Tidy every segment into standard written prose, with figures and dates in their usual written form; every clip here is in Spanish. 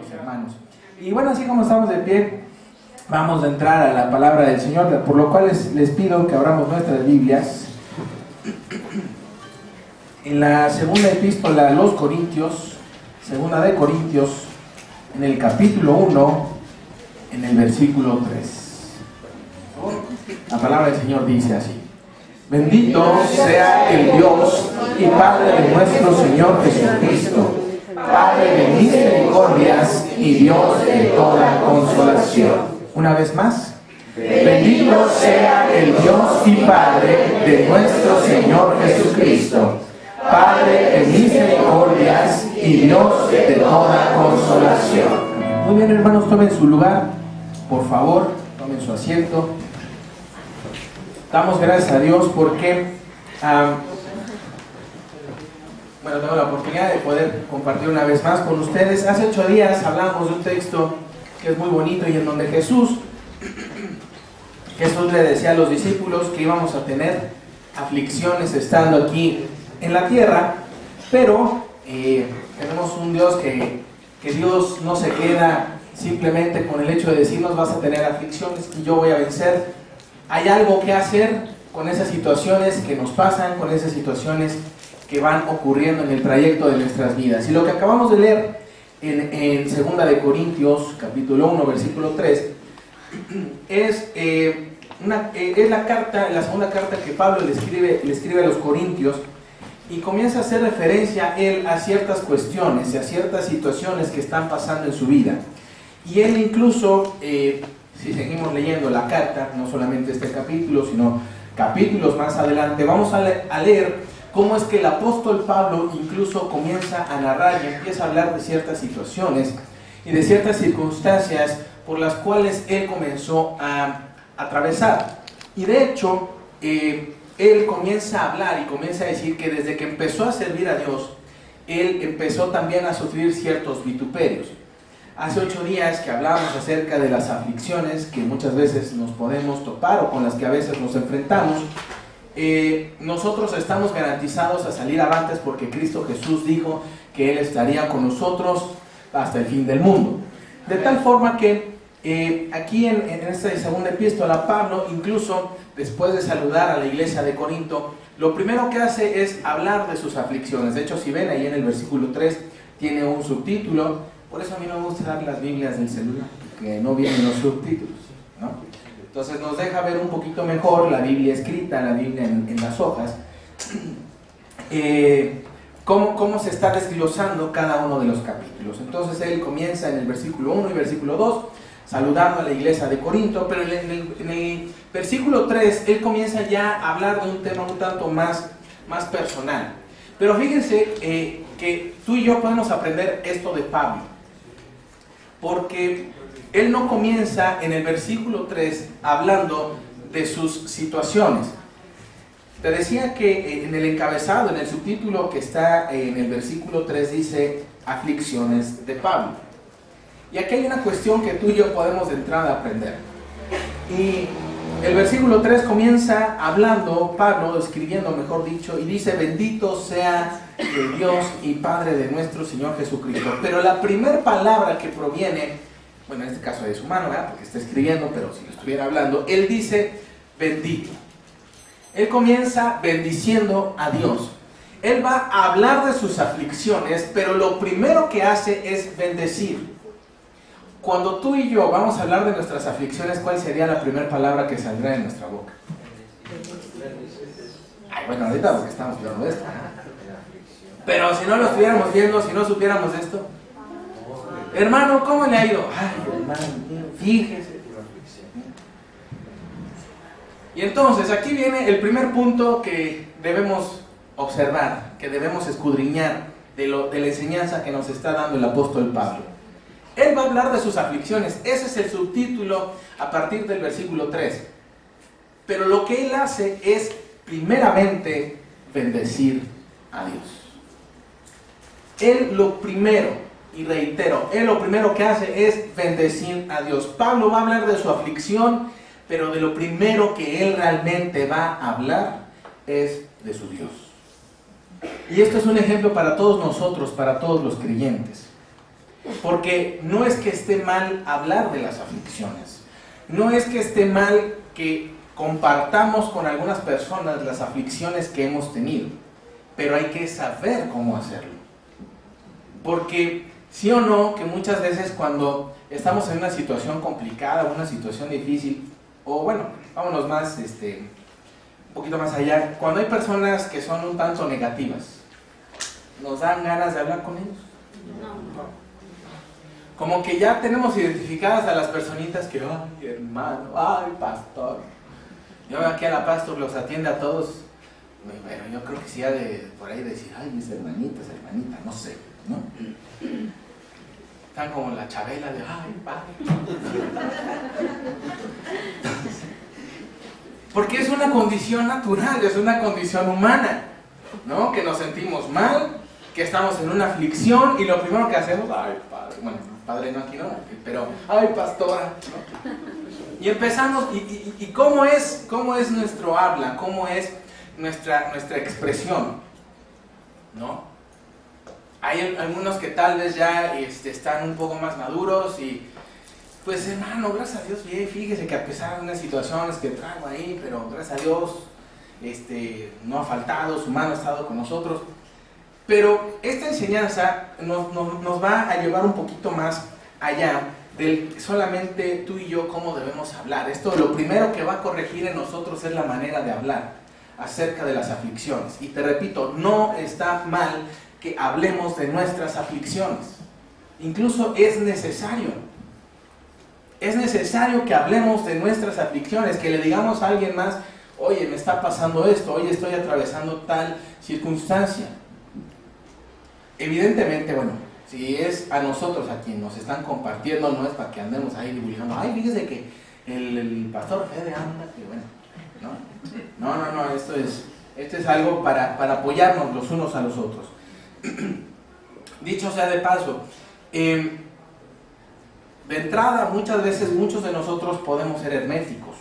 mis hermanos. Y bueno, así como estamos de pie, vamos a entrar a la palabra del Señor, por lo cual les pido que abramos nuestras Biblias en la segunda epístola a los Corintios, segunda de Corintios, en el capítulo 1, en el versículo 3. La palabra del Señor dice así: bendito sea el Dios y Padre de nuestro Señor Jesucristo, Padre de misericordias y Dios de toda consolación. Una vez más, bendito sea el Dios y Padre de nuestro Señor Jesucristo, Padre de misericordias y Dios de toda consolación. Muy bien, hermanos, tomen su lugar, por favor, tomen su asiento. Damos gracias a Dios porque tengo la oportunidad de poder compartir una vez más con ustedes. Hace 8 días hablamos de un texto que es muy bonito y en donde Jesús le decía a los discípulos que íbamos a tener aflicciones estando aquí en la tierra, pero tenemos un Dios que Dios no se queda simplemente con el hecho de decirnos vas a tener aflicciones y yo voy a vencer. Hay algo que hacer con esas situaciones que nos pasan, con esas situaciones que van ocurriendo en el trayecto de nuestras vidas. Y lo que acabamos de leer en 2 de Corintios, capítulo 1, versículo 3, es la segunda carta que Pablo le escribe a los Corintios, y comienza a hacer referencia él a ciertas cuestiones y a ciertas situaciones que están pasando en su vida. Y él incluso, si seguimos leyendo la carta, no solamente este capítulo, sino capítulos más adelante, vamos a leer cómo es que el apóstol Pablo incluso comienza a narrar y empieza a hablar de ciertas situaciones y de ciertas circunstancias por las cuales él comenzó a atravesar. Y de hecho, él comienza a hablar y comienza a decir que desde que empezó a servir a Dios, él empezó también a sufrir ciertos vituperios. Hace 8 días que hablábamos acerca de las aflicciones que muchas veces nos podemos topar o con las que a veces nos enfrentamos. Nosotros estamos garantizados a salir avantes porque Cristo Jesús dijo que Él estaría con nosotros hasta el fin del mundo. De tal forma que aquí en esta segunda epístola, Pablo, incluso después de saludar a la iglesia de Corinto, lo primero que hace es hablar de sus aflicciones. De hecho, si ven ahí en el versículo 3, tiene un subtítulo. Por eso a mí no me gusta dar las Biblias del celular, que no vienen los subtítulos, ¿no? Entonces nos deja ver un poquito mejor la Biblia escrita, la Biblia en las hojas, cómo se está desglosando cada uno de los capítulos. Entonces él comienza en el versículo 1 y versículo 2, saludando a la iglesia de Corinto, pero en el versículo 3 él comienza ya a hablar de un tema un tanto más personal. Pero fíjense que tú y yo podemos aprender esto de Pablo, porque él no comienza en el versículo 3 hablando de sus situaciones. Te decía que en el encabezado, en el subtítulo que está en el versículo 3 dice aflicciones de Pablo. Y aquí hay una cuestión que tú y yo podemos de entrada aprender. Y el versículo 3 comienza hablando, Pablo escribiendo mejor dicho, y dice bendito sea el Dios y Padre de nuestro Señor Jesucristo. Pero la primera palabra que proviene, bueno, en este caso de su mano, ¿verdad? Porque está escribiendo, pero si lo estuviera hablando, él dice bendito. Él comienza bendiciendo a Dios. Él va a hablar de sus aflicciones, pero lo primero que hace es bendecir. Cuando tú y yo vamos a hablar de nuestras aflicciones, ¿cuál sería la primera palabra que saldrá de nuestra boca? Ay, bueno, ahorita porque estamos hablando de esto. Pero si no lo estuviéramos viendo, si no supiéramos de esto. Hermano, ¿cómo le ha ido? Ay, hermano, fíjese. Y entonces, aquí viene el primer punto que debemos observar, que debemos escudriñar de la enseñanza que nos está dando el apóstol Pablo. Él va a hablar de sus aflicciones. Ese es el subtítulo a partir del versículo 3. Pero lo que él hace es, primeramente, bendecir a Dios. Él lo primero, y reitero, él lo primero que hace es bendecir a Dios. Pablo va a hablar de su aflicción, pero de lo primero que él realmente va a hablar es de su Dios. Y esto es un ejemplo para todos nosotros, para todos los creyentes. Porque no es que esté mal hablar de las aflicciones, no es que esté mal que compartamos con algunas personas las aflicciones que hemos tenido, pero hay que saber cómo hacerlo. Porque sí o no, que muchas veces cuando estamos en una situación complicada, una situación difícil, o bueno, vámonos más, un poquito más allá, cuando hay personas que son un tanto negativas, ¿nos dan ganas de hablar con ellos? No. Como que ya tenemos identificadas a las personitas que, ay hermano, ay pastor. Yo aquí a la pastor los atiende a todos, pero yo creo que sí ha de por ahí decir, ay mis hermanitas, hermanita, no sé, ¿no? Están como la Chabela de, ay padre. Porque es una condición natural, es una condición humana, ¿no? Que nos sentimos mal, que estamos en una aflicción y lo primero que hacemos, ay padre, bueno, padre no aquí no, pero ay pastora, ¿no? Y empezamos, y ¿cómo es nuestro habla? ¿Cómo es nuestra expresión? ¿No? Hay algunos que tal vez ya están un poco más maduros y pues hermano, gracias a Dios, bien, fíjese que a pesar de unas situaciones que traigo ahí, pero gracias a Dios no ha faltado, su mano ha estado con nosotros. Pero esta enseñanza nos va a llevar un poquito más allá del solamente tú y yo cómo debemos hablar. Esto lo primero que va a corregir en nosotros es la manera de hablar acerca de las aflicciones. Y te repito, no está mal que hablemos de nuestras aflicciones. Incluso es necesario. Es necesario que hablemos de nuestras aflicciones, que le digamos a alguien más, oye, me está pasando esto, oye, estoy atravesando tal circunstancia. Evidentemente, bueno, si es a nosotros a quien nos están compartiendo, no es para que andemos ahí divulgando, ay, fíjese que el pastor Fede anda, que bueno, no, esto es algo para apoyarnos los unos a los otros. Dicho sea de paso, de entrada muchas veces muchos de nosotros podemos ser herméticos,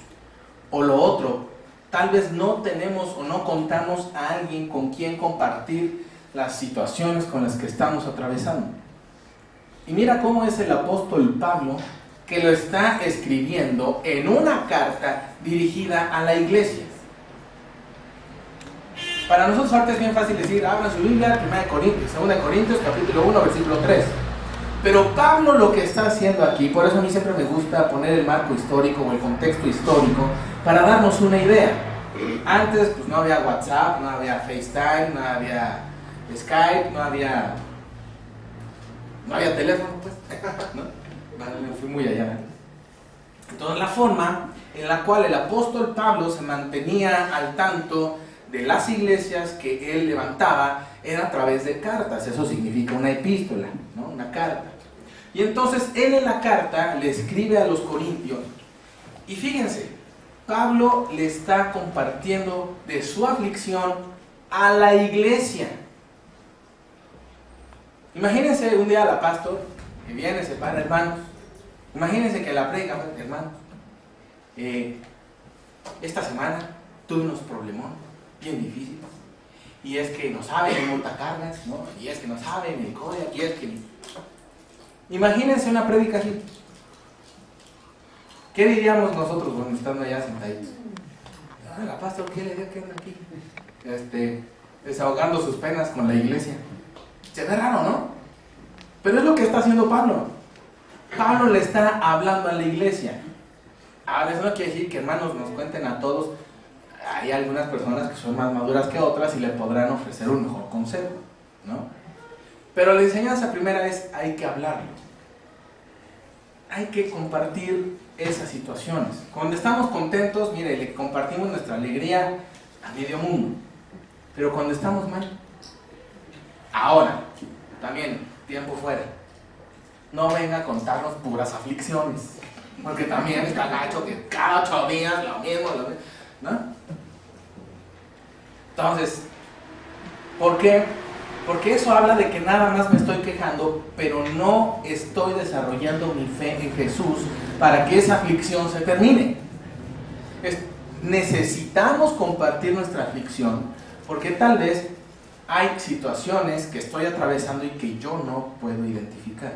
o lo otro, tal vez no tenemos o no contamos a alguien con quien compartir las situaciones con las que estamos atravesando. Y mira cómo es el apóstol Pablo que lo está escribiendo en una carta dirigida a la iglesia. Para nosotros ahorita es bien fácil decir, abran su Biblia, 1 Corintios, 2 Corintios, capítulo 1, versículo 3. Pero Pablo lo que está haciendo aquí, por eso a mí siempre me gusta poner el marco histórico o el contexto histórico, para darnos una idea. Antes pues no había WhatsApp, no había FaceTime, no había Skype, no había teléfono, pues, ¿no? Me fui muy allá. Entonces la forma en la cual el apóstol Pablo se mantenía al tanto de las iglesias que él levantaba era a través de cartas. Eso significa una epístola, ¿no? Una carta. Y entonces él en la carta le escribe a los corintios y fíjense, Pablo le está compartiendo de su aflicción a la iglesia. Imagínense un día la pastor que viene, se para, hermanos. Imagínense que la predica, hermanos. Esta semana tuve unos problemones bien difíciles. Y es que no saben en montacargas, ¿no? Y es que no saben el Kodak, y es que... Imagínense una predica así. ¿Qué diríamos nosotros cuando estamos allá sentaditos? Ah, la pastor, ¿qué le dio que anda aquí? Desahogando sus penas con la iglesia. Se ve raro, ¿no? Pero es lo que está haciendo Pablo. Pablo le está hablando a la iglesia. A veces no quiere decir que hermanos nos cuenten a todos. Hay algunas personas que son más maduras que otras y le podrán ofrecer un mejor consejo, ¿no? Pero la enseñanza primera es, hay que hablarlo. Hay que compartir esas situaciones. Cuando estamos contentos, mire, le compartimos nuestra alegría a medio mundo. Pero cuando estamos mal, ahora, también, tiempo fuera, no venga a contarnos puras aflicciones, porque también está gacho que cada 8 días lo mismo, ¿no? Entonces, ¿por qué? Porque eso habla de que nada más me estoy quejando, pero no estoy desarrollando mi fe en Jesús para que esa aflicción se termine. Necesitamos compartir nuestra aflicción, porque tal vez hay situaciones que estoy atravesando y que yo no puedo identificar.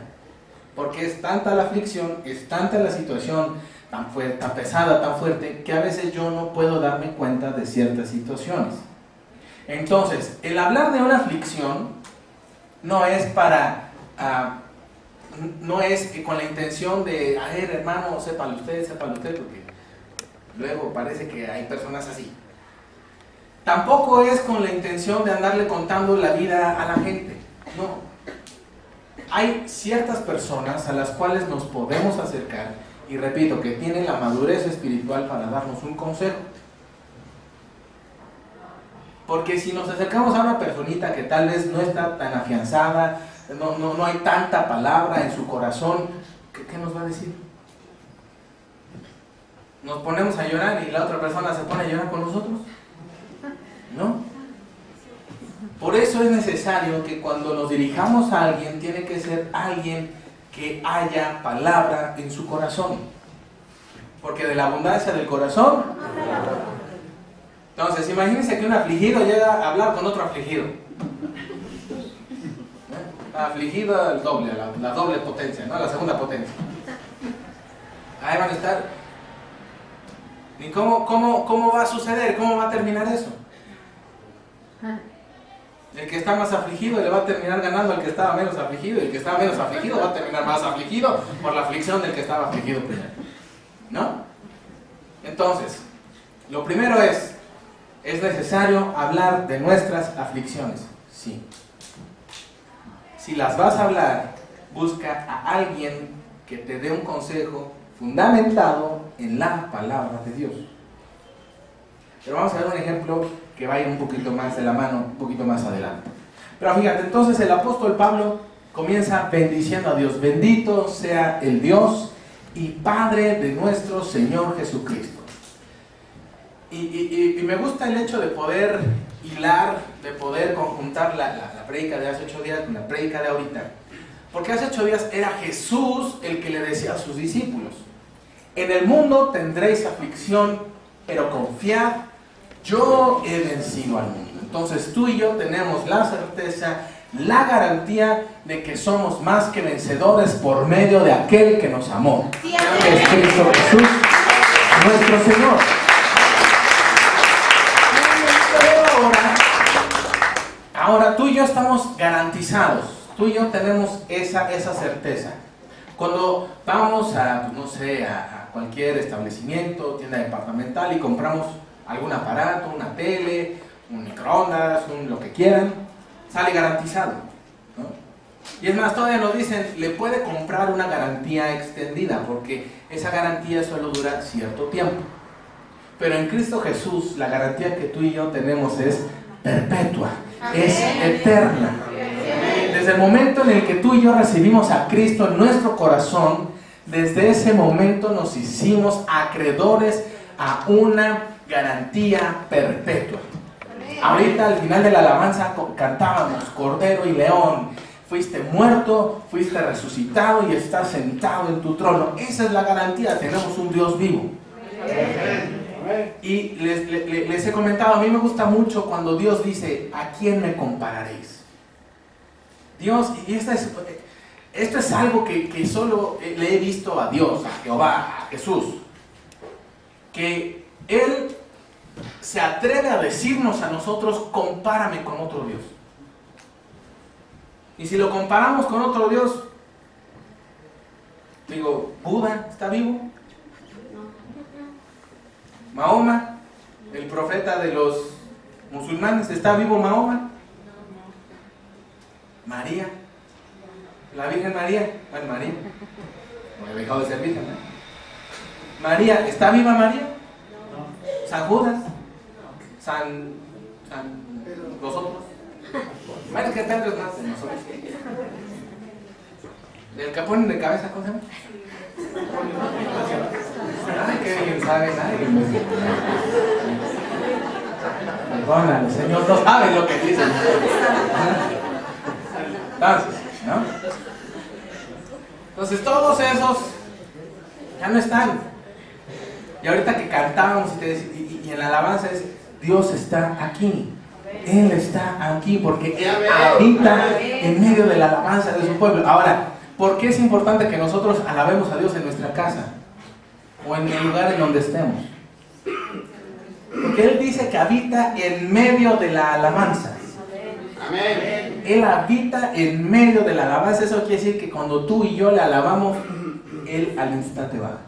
Porque es tanta la aflicción, es tanta la situación tan fuerte, tan pesada, tan fuerte, que a veces yo no puedo darme cuenta de ciertas situaciones. Entonces, el hablar de una aflicción no es para, no es con la intención de, a ver, hermano, sépalo usted, porque luego parece que hay personas así. Tampoco es con la intención de andarle contando la vida a la gente, no. Hay ciertas personas a las cuales nos podemos acercar, y repito, que tienen la madurez espiritual para darnos un consejo. Porque si nos acercamos a una personita que tal vez no está tan afianzada, no hay tanta palabra en su corazón, ¿qué nos va a decir? Nos ponemos a llorar y la otra persona se pone a llorar con nosotros, ¿no? Por eso es necesario que cuando nos dirijamos a alguien, tiene que ser alguien que haya palabra en su corazón. Porque de la abundancia del corazón. Entonces, imagínense que un afligido llega a hablar con otro afligido. Afligido el doble, la doble potencia, ¿no? La segunda potencia. Ahí van a estar. ¿Y cómo va a suceder? ¿Cómo va a terminar eso? El que está más afligido le va a terminar ganando al que estaba menos afligido, y el que estaba menos afligido va a terminar más afligido por la aflicción del que estaba afligido primero, ¿no? Entonces, lo primero es necesario hablar de nuestras aflicciones, sí. Si las vas a hablar, busca a alguien que te dé un consejo fundamentado en la palabra de Dios. Pero vamos a ver un ejemplo que va a ir un poquito más de la mano, un poquito más adelante. Pero fíjate, entonces el apóstol Pablo comienza bendiciendo a Dios. Bendito sea el Dios y Padre de nuestro Señor Jesucristo. Y me gusta el hecho de poder hilar, de poder conjuntar la prédica de hace 8 días con la prédica de ahorita. Porque hace 8 días era Jesús el que le decía a sus discípulos: en el mundo tendréis aflicción, pero confiad, yo he vencido al mundo. Entonces tú y yo tenemos la certeza, la garantía de que somos más que vencedores por medio de aquel que nos amó, que es Cristo Jesús, nuestro Señor. Ahora tú y yo estamos garantizados, tú y yo tenemos esa certeza. Cuando vamos a, no sé, a cualquier establecimiento, tienda departamental, y compramos algún aparato, una tele, un microondas, lo que quieran, sale garantizado, ¿no? Y es más, todavía nos dicen, le puede comprar una garantía extendida, porque esa garantía solo dura cierto tiempo. Pero en Cristo Jesús, la garantía que tú y yo tenemos es perpetua, es eterna. Desde el momento en el que tú y yo recibimos a Cristo en nuestro corazón, desde ese momento nos hicimos acreedores a una garantía perpetua. Ahorita al final de la alabanza cantábamos: Cordero y León, fuiste muerto, fuiste resucitado y estás sentado en tu trono. Esa es la garantía, tenemos un Dios vivo. Y les he comentado, a mí me gusta mucho cuando Dios dice: ¿a quién me compararéis? Dios, y esto es algo que solo le he visto a Dios, a Jehová, a Jesús, que Él se atreve a decirnos a nosotros: compárame con otro Dios. Y si lo comparamos con otro Dios, digo, ¿Buda está vivo? ¿Mahoma, el profeta de los musulmanes, está vivo Mahoma? ¿María? ¿La Virgen María? Bueno, María, no he dejado de ser virgen, ¿no? María, ¿está viva María? ¿San Judas? ¿San vosotros? Bueno, que están los más de nosotros. ¿El que ponen de cabeza, cómo se llama? Ay, qué bien saben, ay. Perdónale, Señor, no saben lo que dicen. Entonces, ¿no? Entonces todos esos ya no están. Y ahorita que cantábamos y en la alabanza es: Dios está aquí. Él está aquí porque Él habita en medio de la alabanza de su pueblo. Ahora, ¿Por qué es importante que nosotros alabemos a Dios en nuestra casa o en el lugar en donde estemos? Porque Él dice que habita en medio de la alabanza. Amén. Él habita en medio de la alabanza. Eso quiere decir que cuando tú y yo le alabamos, Él al instante va.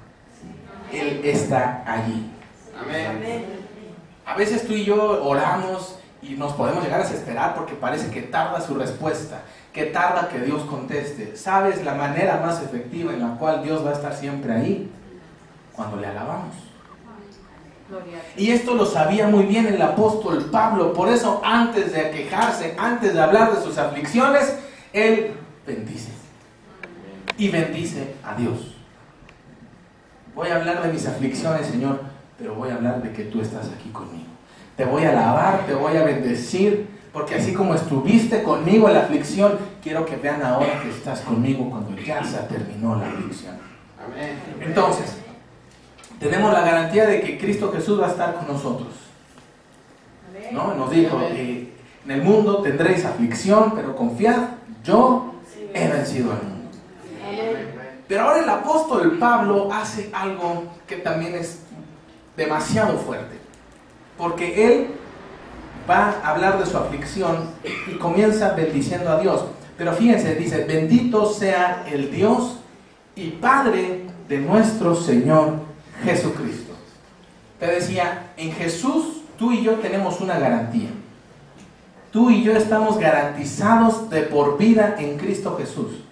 Él está allí. Amén. A veces tú y yo oramos y nos podemos llegar a desesperar porque parece que tarda su respuesta, que tarda que Dios conteste. ¿Sabes la manera más efectiva en la cual Dios va a estar siempre ahí? Cuando le alabamos. Y esto lo sabía muy bien el apóstol Pablo. Por eso antes de quejarse, antes de hablar de sus aflicciones, él bendice. Y bendice a Dios. Voy a hablar de mis aflicciones, Señor, pero voy a hablar de que tú estás aquí conmigo. Te voy a alabar, te voy a bendecir, porque así como estuviste conmigo en la aflicción, quiero que vean ahora que estás conmigo cuando ya se terminó la aflicción. Amén. Entonces, tenemos la garantía de que Cristo Jesús va a estar con nosotros. ¿No? Nos dijo que en el mundo tendréis aflicción, pero confiad, yo he vencido al mundo. Pero ahora el apóstol Pablo hace algo que también es demasiado fuerte. Porque él va a hablar de su aflicción y comienza bendiciendo a Dios. Pero fíjense, dice, bendito sea el Dios y Padre de nuestro Señor Jesucristo. Te decía, en Jesús tú y yo tenemos una garantía. Tú y yo estamos garantizados de por vida en Cristo Jesús.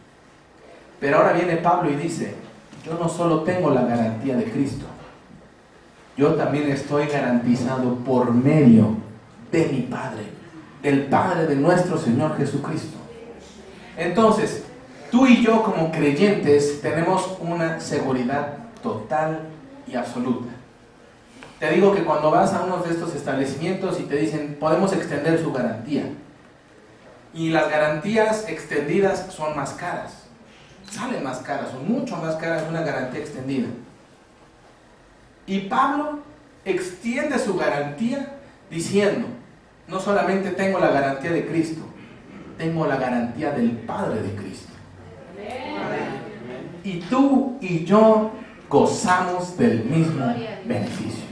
Pero ahora viene Pablo y dice, yo no solo tengo la garantía de Cristo, yo también estoy garantizado por medio de mi Padre, del Padre de nuestro Señor Jesucristo. Entonces, tú y yo como creyentes tenemos una seguridad total y absoluta. Te digo que cuando vas a uno de estos establecimientos y te dicen, podemos extender su garantía. Y las garantías extendidas son más caras. Salen más caras, son mucho más caras una garantía extendida. Y Pablo extiende su garantía diciendo, no solamente tengo la garantía de Cristo, tengo la garantía del Padre de Cristo. Y tú y yo gozamos del mismo beneficio.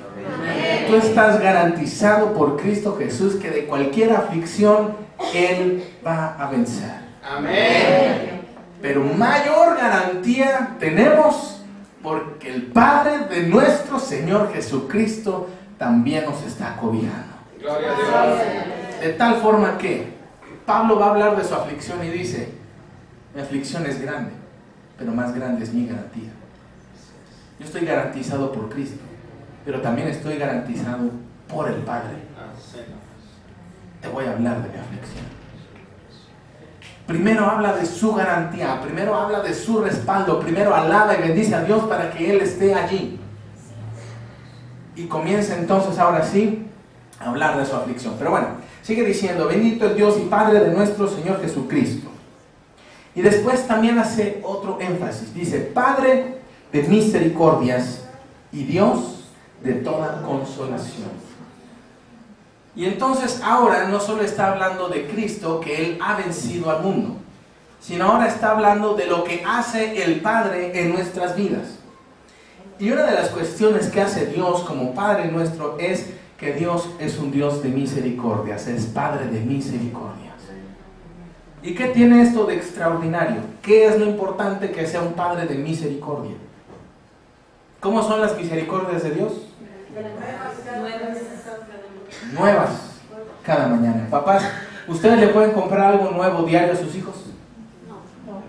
Tú estás garantizado por Cristo Jesús que de cualquier aflicción Él va a vencer. Amén. Pero mayor garantía tenemos porque el Padre de nuestro Señor Jesucristo también nos está cobijando. Gloria a Dios. De tal forma que Pablo va a hablar de su aflicción y dice, mi aflicción es grande, pero más grande es mi garantía. Yo estoy garantizado por Cristo, pero también estoy garantizado por el Padre. Te voy a hablar de mi aflicción. Primero habla de su garantía, primero habla de su respaldo, primero alaba y bendice a Dios para que Él esté allí. Y comienza entonces ahora sí a hablar de su aflicción. Pero bueno, sigue diciendo, bendito el Dios y Padre de nuestro Señor Jesucristo. Y después también hace otro énfasis, dice, Padre de misericordias y Dios de toda consolación. Y entonces ahora no solo está hablando de Cristo, que Él ha vencido al mundo, sino ahora está hablando de lo que hace el Padre en nuestras vidas. Y una de las cuestiones que hace Dios como Padre nuestro es que Dios es un Dios de misericordias, es Padre de misericordias. ¿Y qué tiene esto de extraordinario? ¿Qué es lo importante que sea un Padre de misericordia? ¿Cómo son las misericordias de Dios? Nuevas cada mañana. Papás, ¿ustedes le pueden comprar algo nuevo diario a sus hijos? No.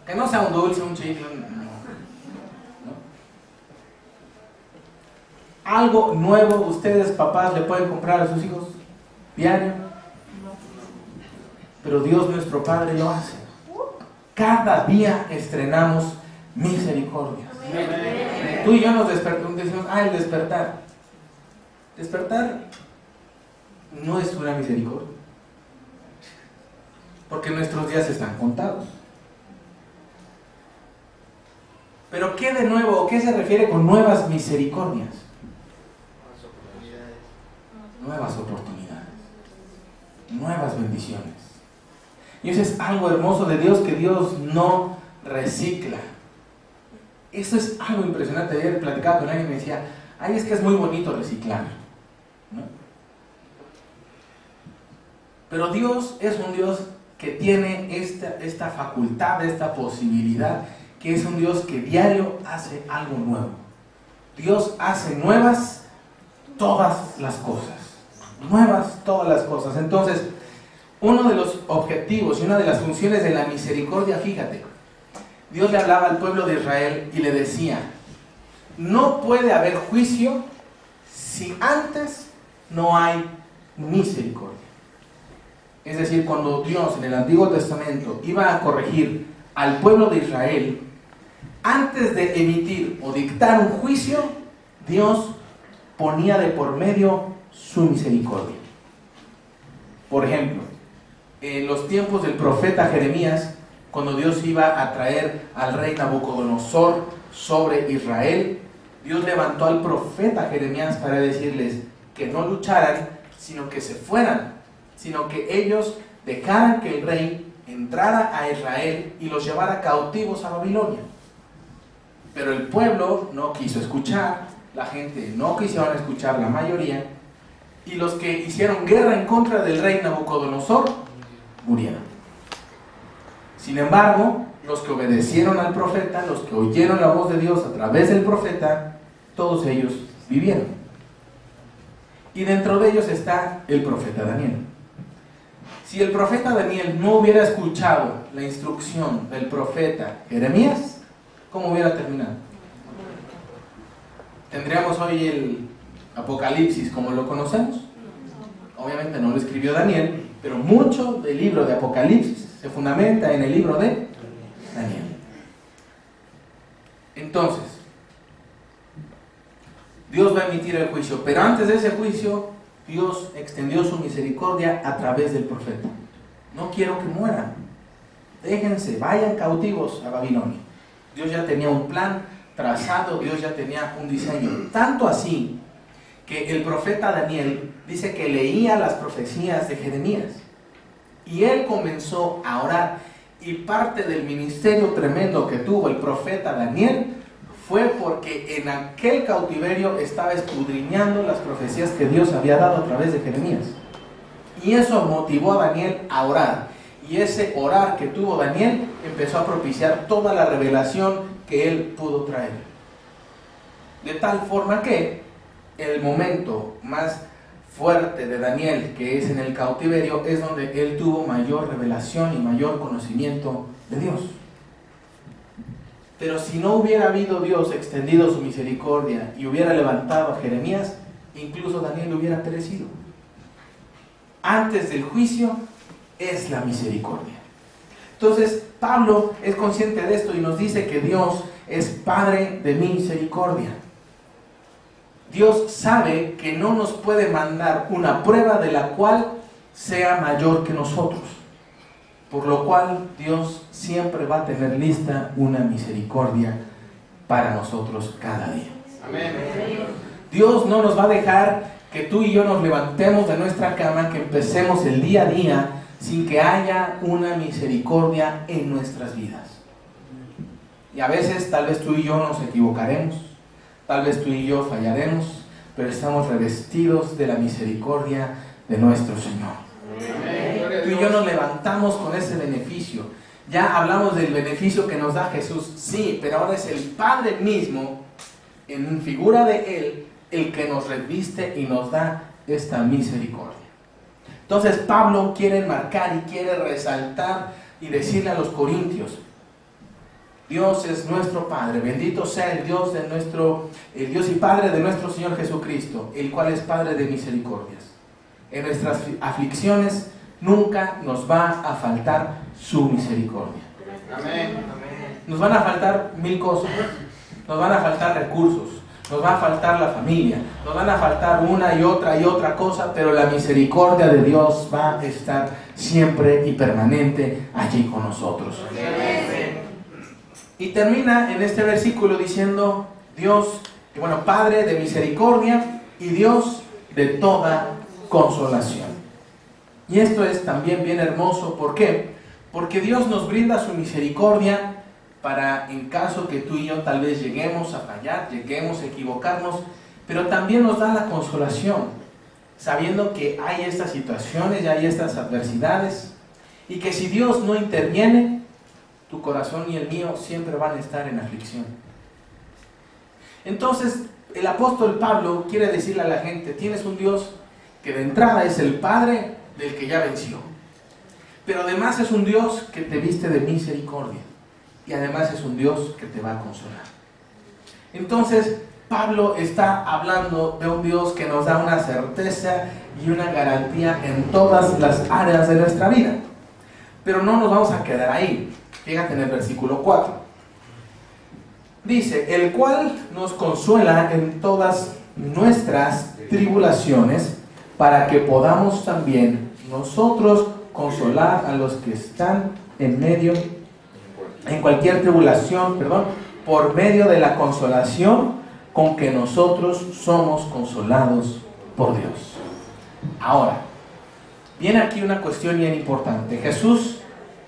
Que no sea un dulce, un chicle, no. ¿Algo nuevo ustedes, papás, le pueden comprar a sus hijos diario? Pero Dios nuestro Padre lo hace. Cada día estrenamos misericordias. Tú y yo nos despertamos, decimos, el despertar. Despertar no es una misericordia, porque nuestros días están contados. Pero ¿qué de nuevo? ¿Qué se refiere con nuevas misericordias? Nuevas oportunidades, nuevas bendiciones. Y eso es algo hermoso de Dios, que Dios no recicla. Eso es algo impresionante. Ayer platicaba con alguien y me decía, ay, es que es muy bonito reciclar, ¿no? Pero Dios es un Dios que tiene esta facultad, esta posibilidad, que es un Dios que diario hace algo nuevo. Dios hace nuevas todas las cosas. Nuevas todas las cosas. Entonces, uno de los objetivos y una de las funciones de la misericordia, fíjate, Dios le hablaba al pueblo de Israel y le decía, no puede haber juicio si antes no hay misericordia. Es decir, cuando Dios en el Antiguo Testamento iba a corregir al pueblo de Israel, antes de emitir o dictar un juicio, Dios ponía de por medio su misericordia. Por ejemplo, en los tiempos del profeta Jeremías, cuando Dios iba a traer al rey Nabucodonosor sobre Israel, Dios levantó al profeta Jeremías para decirles que no lucharan, sino que se fueran, sino que ellos dejaran que el rey entrara a Israel y los llevara cautivos a Babilonia. Pero el pueblo no quiso escuchar, la gente no quisieron escuchar, la mayoría, y los que hicieron guerra en contra del rey Nabucodonosor murieron. Sin embargo, los que obedecieron al profeta, los que oyeron la voz de Dios a través del profeta, todos ellos vivieron. Y dentro de ellos está el profeta Daniel. Si el profeta Daniel no hubiera escuchado la instrucción del profeta Jeremías, ¿cómo hubiera terminado? ¿Tendríamos hoy el Apocalipsis como lo conocemos? Obviamente no lo escribió Daniel, pero mucho del libro de Apocalipsis se fundamenta en el libro de Daniel. Entonces, Dios va a emitir el juicio, pero antes de ese juicio, Dios extendió su misericordia a través del profeta. No quiero que mueran. Déjense, vayan cautivos a Babilonia. Dios ya tenía un plan trazado, Dios ya tenía un diseño. Tanto así que el profeta Daniel dice que leía las profecías de Jeremías. Y él comenzó a orar. Y parte del ministerio tremendo que tuvo el profeta Daniel fue porque en aquel cautiverio estaba escudriñando las profecías que Dios había dado a través de Jeremías. Y eso motivó a Daniel a orar. Y ese orar que tuvo Daniel empezó a propiciar toda la revelación que él pudo traer. De tal forma que el momento más fuerte de Daniel, que es en el cautiverio, es donde él tuvo mayor revelación y mayor conocimiento de Dios. Pero si no hubiera habido Dios extendido su misericordia y hubiera levantado a Jeremías, incluso Daniel hubiera perecido. Antes del juicio es la misericordia. Entonces Pablo es consciente de esto y nos dice que Dios es Padre de misericordia. Dios sabe que no nos puede mandar una prueba de la cual sea mayor que nosotros. Por lo cual Dios siempre va a tener lista una misericordia para nosotros cada día. Amén. Dios no nos va a dejar que tú y yo nos levantemos de nuestra cama, que empecemos el día a día sin que haya una misericordia en nuestras vidas. Y a veces tal vez tú y yo nos equivocaremos, tal vez tú y yo fallaremos, pero estamos revestidos de la misericordia de nuestro Señor. Tú y yo nos levantamos con ese beneficio. Ya hablamos del beneficio que nos da Jesús, sí, pero ahora es el Padre mismo, en figura de Él, el que nos reviste y nos da esta misericordia. Entonces Pablo quiere marcar y quiere resaltar y decirle a los corintios: Dios es nuestro Padre, bendito sea el Dios y Padre de nuestro Señor Jesucristo, el cual es Padre de misericordias. En nuestras aflicciones nunca nos va a faltar su misericordia. Amén. Nos van a faltar mil cosas, nos van a faltar recursos, nos va a faltar la familia, nos van a faltar una y otra cosa, pero la misericordia de Dios va a estar siempre y permanente allí con nosotros. Y termina en este versículo diciendo: Dios, Padre de misericordia y Dios de toda consolación. Y esto es también bien hermoso. ¿Por qué? Porque Dios nos brinda su misericordia para, en caso que tú y yo tal vez lleguemos a fallar, lleguemos a equivocarnos, pero también nos da la consolación, sabiendo que hay estas situaciones y hay estas adversidades, y que si Dios no interviene, tu corazón y el mío siempre van a estar en aflicción. Entonces, el apóstol Pablo quiere decirle a la gente, tienes un Dios que de entrada es el Padre del que ya venció, pero además es un Dios que te viste de misericordia, y además es un Dios que te va a consolar. Entonces, Pablo está hablando de un Dios que nos da una certeza y una garantía en todas las áreas de nuestra vida. Pero no nos vamos a quedar ahí. Fíjate en el versículo 4. Dice, el cual nos consuela en todas nuestras tribulaciones, para que podamos también nosotros consolar a los que están en cualquier tribulación, por medio de la consolación con que nosotros somos consolados por Dios. Ahora, viene aquí una cuestión bien importante. Jesús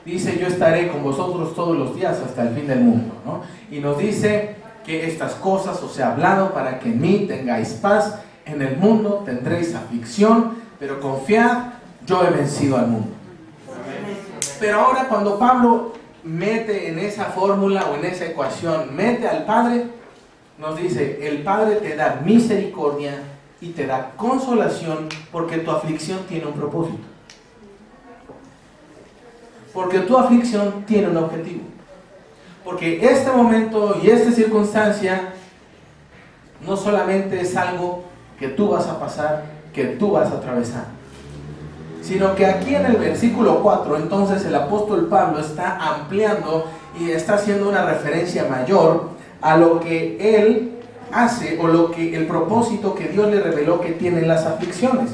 dice, yo estaré con vosotros todos los días hasta el fin del mundo, ¿no? Y nos dice que estas cosas os he hablado para que en mí tengáis paz. En el mundo tendréis aflicción, pero confiad, yo he vencido al mundo. Pero ahora cuando Pablo mete en esa fórmula o en esa ecuación, mete al Padre, nos dice, el Padre te da misericordia y te da consolación porque tu aflicción tiene un propósito. Porque tu aflicción tiene un objetivo. Porque este momento y esta circunstancia no solamente es algo que tú vas a pasar, que tú vas a atravesar, sino que aquí en el versículo 4, entonces el apóstol Pablo está ampliando y está haciendo una referencia mayor a lo que él hace o el propósito que Dios le reveló que tienen las aflicciones.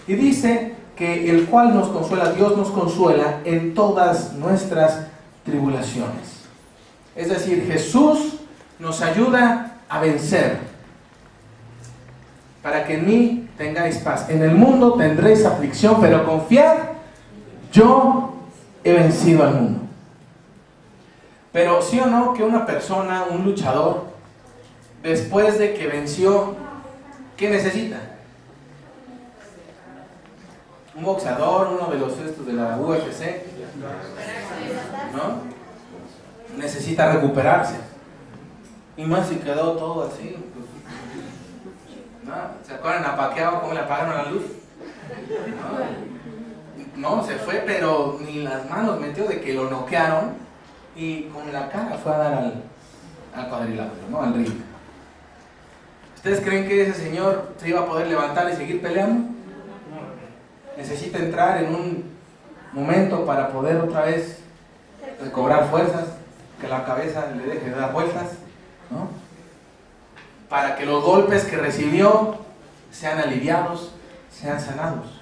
Y dice que el cual nos consuela, Dios nos consuela en todas nuestras tribulaciones. Es decir, Jesús nos ayuda a vencer. Para que en mí tengáis paz. En el mundo tendréis aflicción, pero confiad, yo he vencido al mundo. Pero sí o no que una persona, un luchador, después de que venció, ¿qué necesita? Un boxeador, uno de los estos de la UFC, ¿no? Necesita recuperarse. Y más si quedó todo así, pues, ¿no? ¿Se acuerdan a Pacquiao cómo le apagaron la luz? No, se fue, pero ni las manos metió de que lo noquearon y con la cara fue a dar al cuadrilátero, ¿no? Al ring. ¿Ustedes creen que ese señor se iba a poder levantar y seguir peleando? Necesita entrar en un momento para poder otra vez recobrar fuerzas, que la cabeza le deje de dar vueltas, ¿no? Para que los golpes que recibió sean aliviados, sean sanados.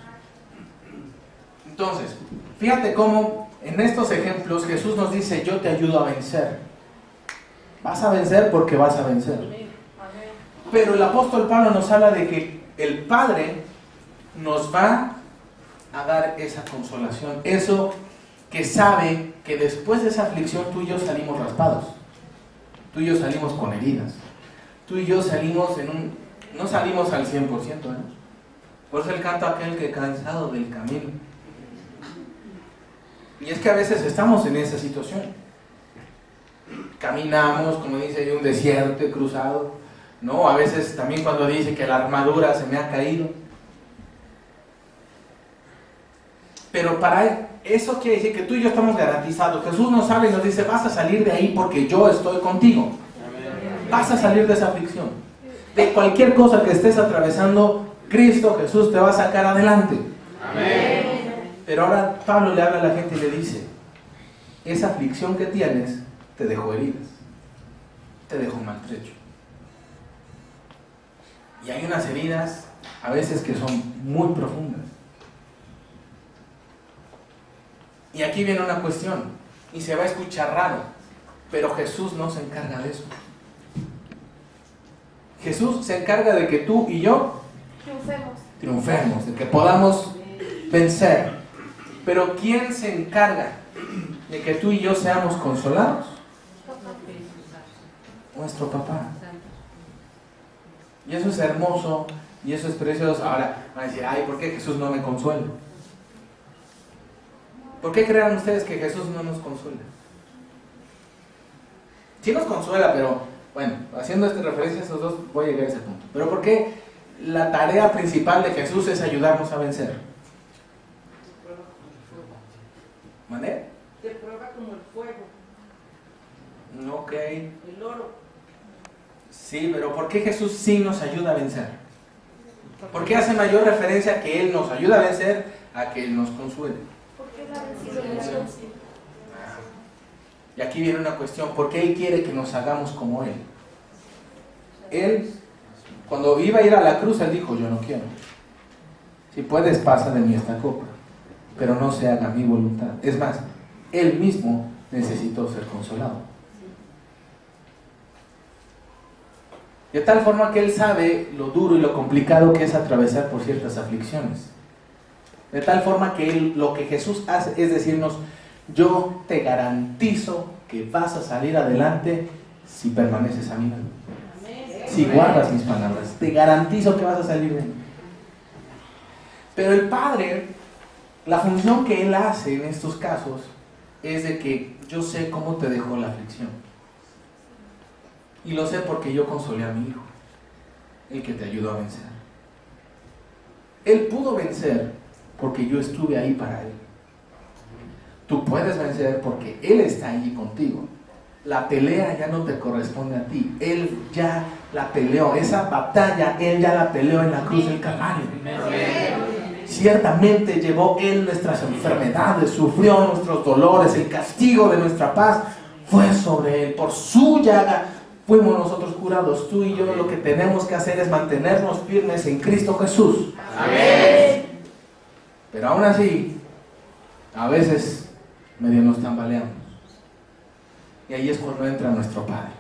Entonces, fíjate cómo en estos ejemplos Jesús nos dice, yo te ayudo a vencer. Vas a vencer porque vas a vencer. Pero el apóstol Pablo nos habla de que el Padre nos va a dar esa consolación, eso que sabe que después de esa aflicción tú y yo salimos raspados, tú y yo salimos con heridas, tú y yo salimos no salimos al 100%, ¿no? Por eso el canto aquel que cansado del camino. Y es que a veces estamos en esa situación, caminamos, como dice, en un desierto cruzado, ¿no? A veces también cuando dice que la armadura se me ha caído. Pero para eso quiere decir que tú y yo estamos garantizados. Jesús nos habla y nos dice, vas a salir de ahí porque yo estoy contigo. Vas a salir de esa aflicción. De cualquier cosa que estés atravesando, Cristo Jesús te va a sacar adelante. Amén. Pero ahora Pablo le habla a la gente y le dice, esa aflicción que tienes te dejó heridas, te dejó maltrecho. Y hay unas heridas a veces que son muy profundas. Y aquí viene una cuestión, y se va a escuchar raro, pero Jesús no se encarga de eso. Jesús se encarga de que tú y yo triunfemos, de que podamos vencer. Pero ¿quién se encarga de que tú y yo seamos consolados? Nuestro papá. Y eso es hermoso y eso es precioso. Ahora van a decir, ay, ¿por qué Jesús no me consuela? ¿Por qué creen ustedes que Jesús no nos consuela? Sí nos consuela, pero bueno, haciendo esta referencia a esos dos, voy a llegar a ese punto. Pero ¿por qué la tarea principal de Jesús es ayudarnos a vencer? ¿Mané? Te prueba como el fuego. Ok. El oro. Sí, pero ¿por qué Jesús sí nos ayuda a vencer? ¿Por qué hace mayor referencia a que Él nos ayuda a vencer a que Él nos consuele? Porque Él ha vencido el mundo. Y aquí viene una cuestión, ¿por qué Él quiere que nos hagamos como Él? Él, cuando iba a ir a la cruz, Él dijo, yo no quiero. Si puedes, pasa de mí esta copa, pero no se haga mi voluntad. Es más, Él mismo necesitó ser consolado. De tal forma que Él sabe lo duro y lo complicado que es atravesar por ciertas aflicciones. De tal forma que lo que Jesús hace es decirnos, yo te garantizo que vas a salir adelante si permaneces a mi lado. Si guardas mis palabras, te garantizo que vas a salir de mí. Pero el Padre, la función que Él hace en estos casos es de que yo sé cómo te dejó la aflicción. Y lo sé porque yo consolé a mi hijo, el que te ayudó a vencer. Él pudo vencer porque yo estuve ahí para él. Tú puedes vencer porque Él está allí contigo. La pelea ya no te corresponde a ti. Él ya la peleó. Esa batalla Él ya la peleó en la cruz del Calvario. Ciertamente llevó Él nuestras enfermedades, sufrió nuestros dolores, el castigo de nuestra paz fue sobre Él. Por su llaga fuimos nosotros curados. Tú y yo lo que tenemos que hacer es mantenernos firmes en Cristo Jesús. Amén. Pero aún así, a veces medio nos tambaleamos. Y ahí es cuando entra nuestro Padre.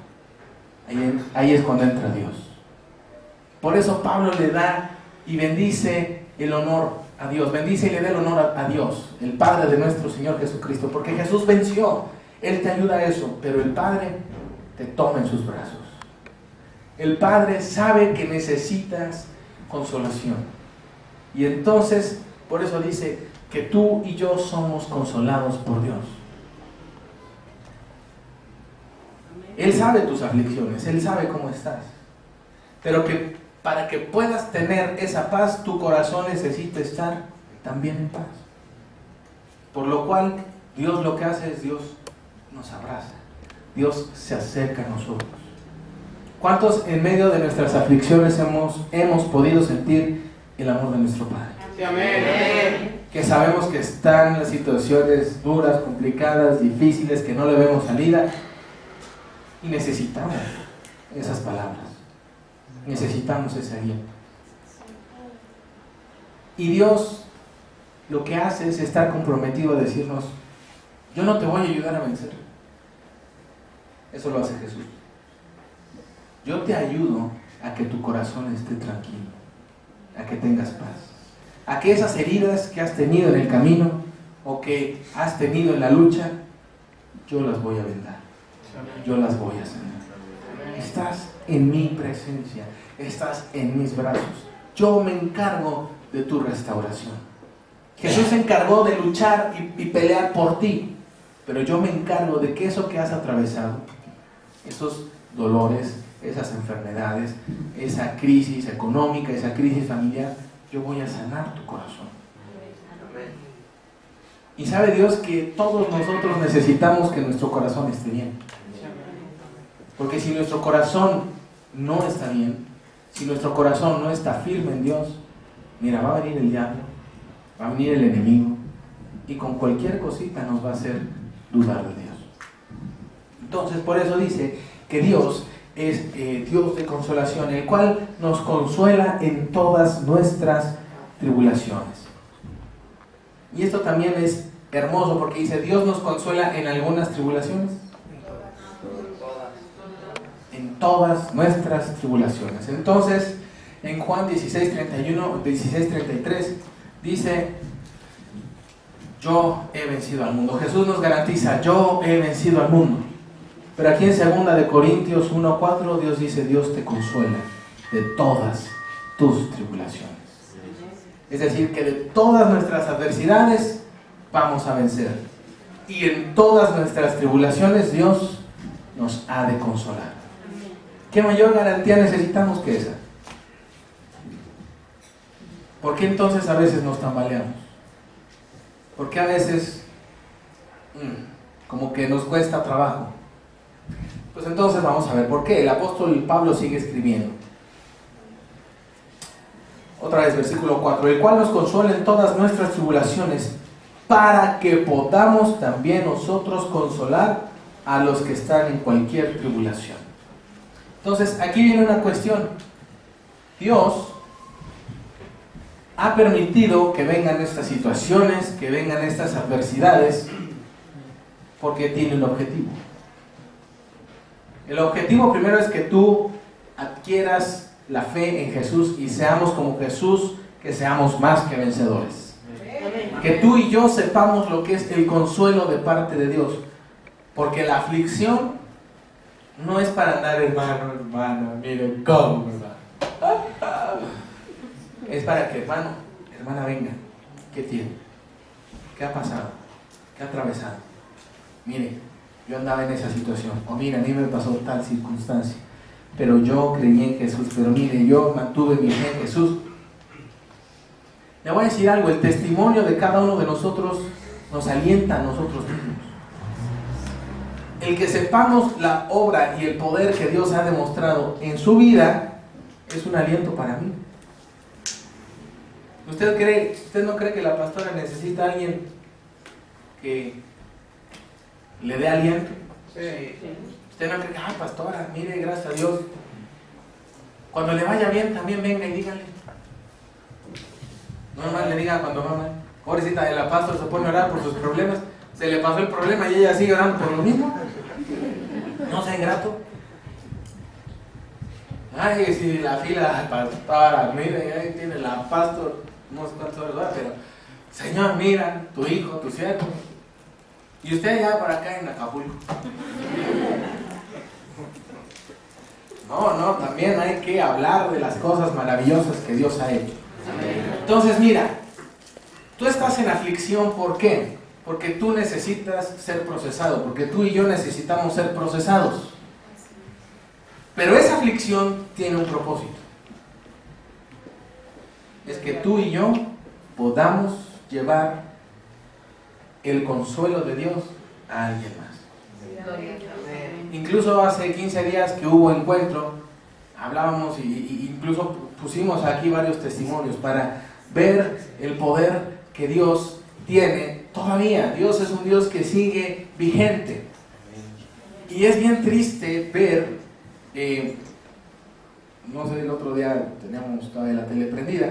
Ahí es cuando entra Dios. Por eso Pablo le da y bendice el honor a Dios. Bendice y le da el honor a Dios, el Padre de nuestro Señor Jesucristo. Porque Jesús venció. Él te ayuda a eso. Pero el Padre te toma en sus brazos. El Padre sabe que necesitas consolación. Y entonces, por eso dice que tú y yo somos consolados por Dios. Él sabe tus aflicciones, Él sabe cómo estás. Pero que para que puedas tener esa paz, tu corazón necesita estar también en paz. Por lo cual, Dios lo que hace es Dios nos abraza. Dios se acerca a nosotros. ¿Cuántos en medio de nuestras aflicciones hemos podido sentir el amor de nuestro Padre? Sí, amén. Que sabemos que están las situaciones duras, complicadas, difíciles, que no le vemos salida. Y necesitamos esas palabras. Necesitamos ese aliento. Y Dios lo que hace es estar comprometido a decirnos, yo no te voy a ayudar a vencer. Eso lo hace Jesús. Yo te ayudo a que tu corazón esté tranquilo, a que tengas paz, a que esas heridas que has tenido en el camino o que has tenido en la lucha, yo las voy a vendar, yo las voy a sanar. Estás en mi presencia, estás en mis brazos, yo me encargo de tu restauración. Jesús se encargó de luchar y pelear por ti, pero yo me encargo de que eso que has atravesado, esos dolores, esas enfermedades, esa crisis económica, esa crisis familiar, yo voy a sanar tu corazón. Y sabe Dios que todos nosotros necesitamos que nuestro corazón esté bien. Porque si nuestro corazón no está bien, si nuestro corazón no está firme en Dios, mira, va a venir el diablo, va a venir el enemigo, y con cualquier cosita nos va a hacer dudar de Dios. Entonces, por eso dice que Dios es Dios de consolación, el cual nos consuela en todas nuestras tribulaciones. Y esto también es hermoso porque dice, Dios nos consuela en algunas tribulaciones. En todas nuestras tribulaciones. Entonces, en Juan 16:31, 16:33, dice, yo he vencido al mundo. Jesús nos garantiza, yo he vencido al mundo. Pero aquí en 2 de Corintios 1:4 Dios dice, Dios te consuela de todas tus tribulaciones. Es decir, que de todas nuestras adversidades vamos a vencer. Y en todas nuestras tribulaciones Dios nos ha de consolar. ¿Qué mayor garantía necesitamos que esa? ¿Por qué entonces a veces nos tambaleamos? ¿Por qué a veces como que nos cuesta trabajo? Pues entonces vamos a ver por qué. El apóstol Pablo sigue escribiendo. Otra vez, versículo 4. El cual nos consuela en todas nuestras tribulaciones, para que podamos también nosotros consolar a los que están en cualquier tribulación. Entonces, aquí viene una cuestión. Dios ha permitido que vengan estas situaciones, que vengan estas adversidades, porque tiene un objetivo. El objetivo primero es que tú adquieras la fe en Jesús y seamos como Jesús, que seamos más que vencedores. Que tú y yo sepamos lo que es el consuelo de parte de Dios, porque la aflicción no es para andar hermano, miren cómo me va. Es para que hermana venga. ¿Qué tiene? ¿Qué ha pasado? ¿Qué ha atravesado? Mire, yo andaba en esa situación, o mira, a mí me pasó tal circunstancia, pero yo creí en Jesús, pero mire, yo mantuve mi fe en Jesús. Le voy a decir algo, el testimonio de cada uno de nosotros nos alienta a nosotros mismos. El que sepamos la obra y el poder que Dios ha demostrado en su vida es un aliento para mí. ¿Usted no cree que la pastora necesita a alguien que le dé aliento? Sí. Usted no cree que, pastora, mire, gracias a Dios, cuando le vaya bien también venga y dígale. No nomás le diga cuando va mal. Pobrecita de la pastora se pone a orar por sus problemas, se le pasó el problema y ella sigue orando por lo mismo. No sea ingrato. Ay, si la fila pastora, mire, ahí tiene la pastor, no sé cuántas horas, pero Señor, mira, tu hijo, tu siervo. Y usted ya por acá en Acapulco. No, también hay que hablar de las cosas maravillosas que Dios ha hecho. Entonces, mira, tú estás en aflicción, ¿por qué? Porque tú necesitas ser procesado, porque tú y yo necesitamos ser procesados. Pero esa aflicción tiene un propósito. Es que tú y yo podamos llevar el consuelo de Dios a alguien más. Incluso hace 15 días que hubo encuentro, hablábamos y incluso pusimos aquí varios testimonios para ver el poder que Dios tiene todavía. Dios es un Dios que sigue vigente. Y es bien triste ver, no sé, el otro día teníamos todavía la tele prendida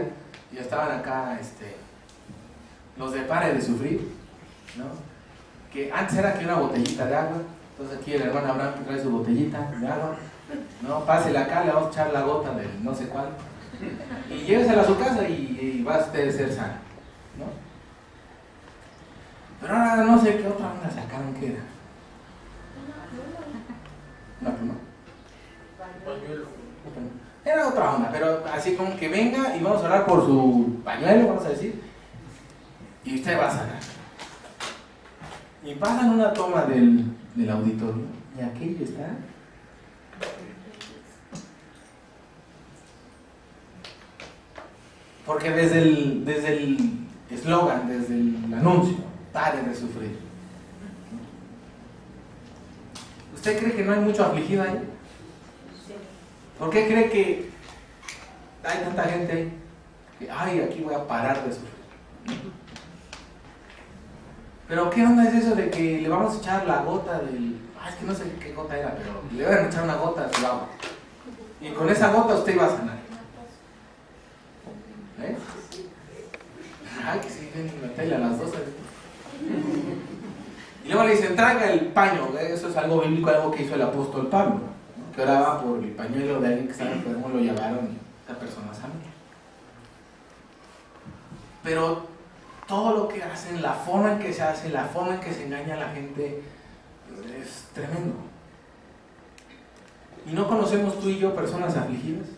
y estaban acá los de Pare de Sufrir, ¿no? Que antes era que una botellita de agua. Entonces aquí el hermano Abraham trae su botellita de agua, ¿no? Pásele acá, le vamos a echar la gota del no sé cuál, y llévesela a su casa y va a usted ser sano, ¿no? Pero ahora no sé qué otra onda sacaron que era. ¿Una pluma? Era otra onda, pero así como que venga y vamos a orar por su pañuelo, vamos a decir, y usted va a sanar. Y pasan una toma del auditorio y aquello está. Porque desde el eslogan, desde el anuncio, pare de sufrir. ¿Usted cree que no hay mucho afligido ahí? ¿Por qué cree que hay tanta gente ahí? Que, aquí voy a parar de sufrir. Pero ¿qué onda es eso de que le vamos a echar la gota del... es que no sé qué gota era, pero le van a echar una gota de su agua. Y con esa gota usted va a sanar. ¿Eh? Que sí, ven la tele a las 12. Y luego le dicen, traga el paño. Eso es algo bíblico, algo que hizo el apóstol Pablo, ¿no? Que oraba por el pañuelo de alguien que estaba enfermo, lo llevaron y esta persona sana. Pero todo lo que hacen, la forma en que se hace, la forma en que se engaña a la gente, es tremendo. ¿Y no conocemos tú y yo personas afligidas?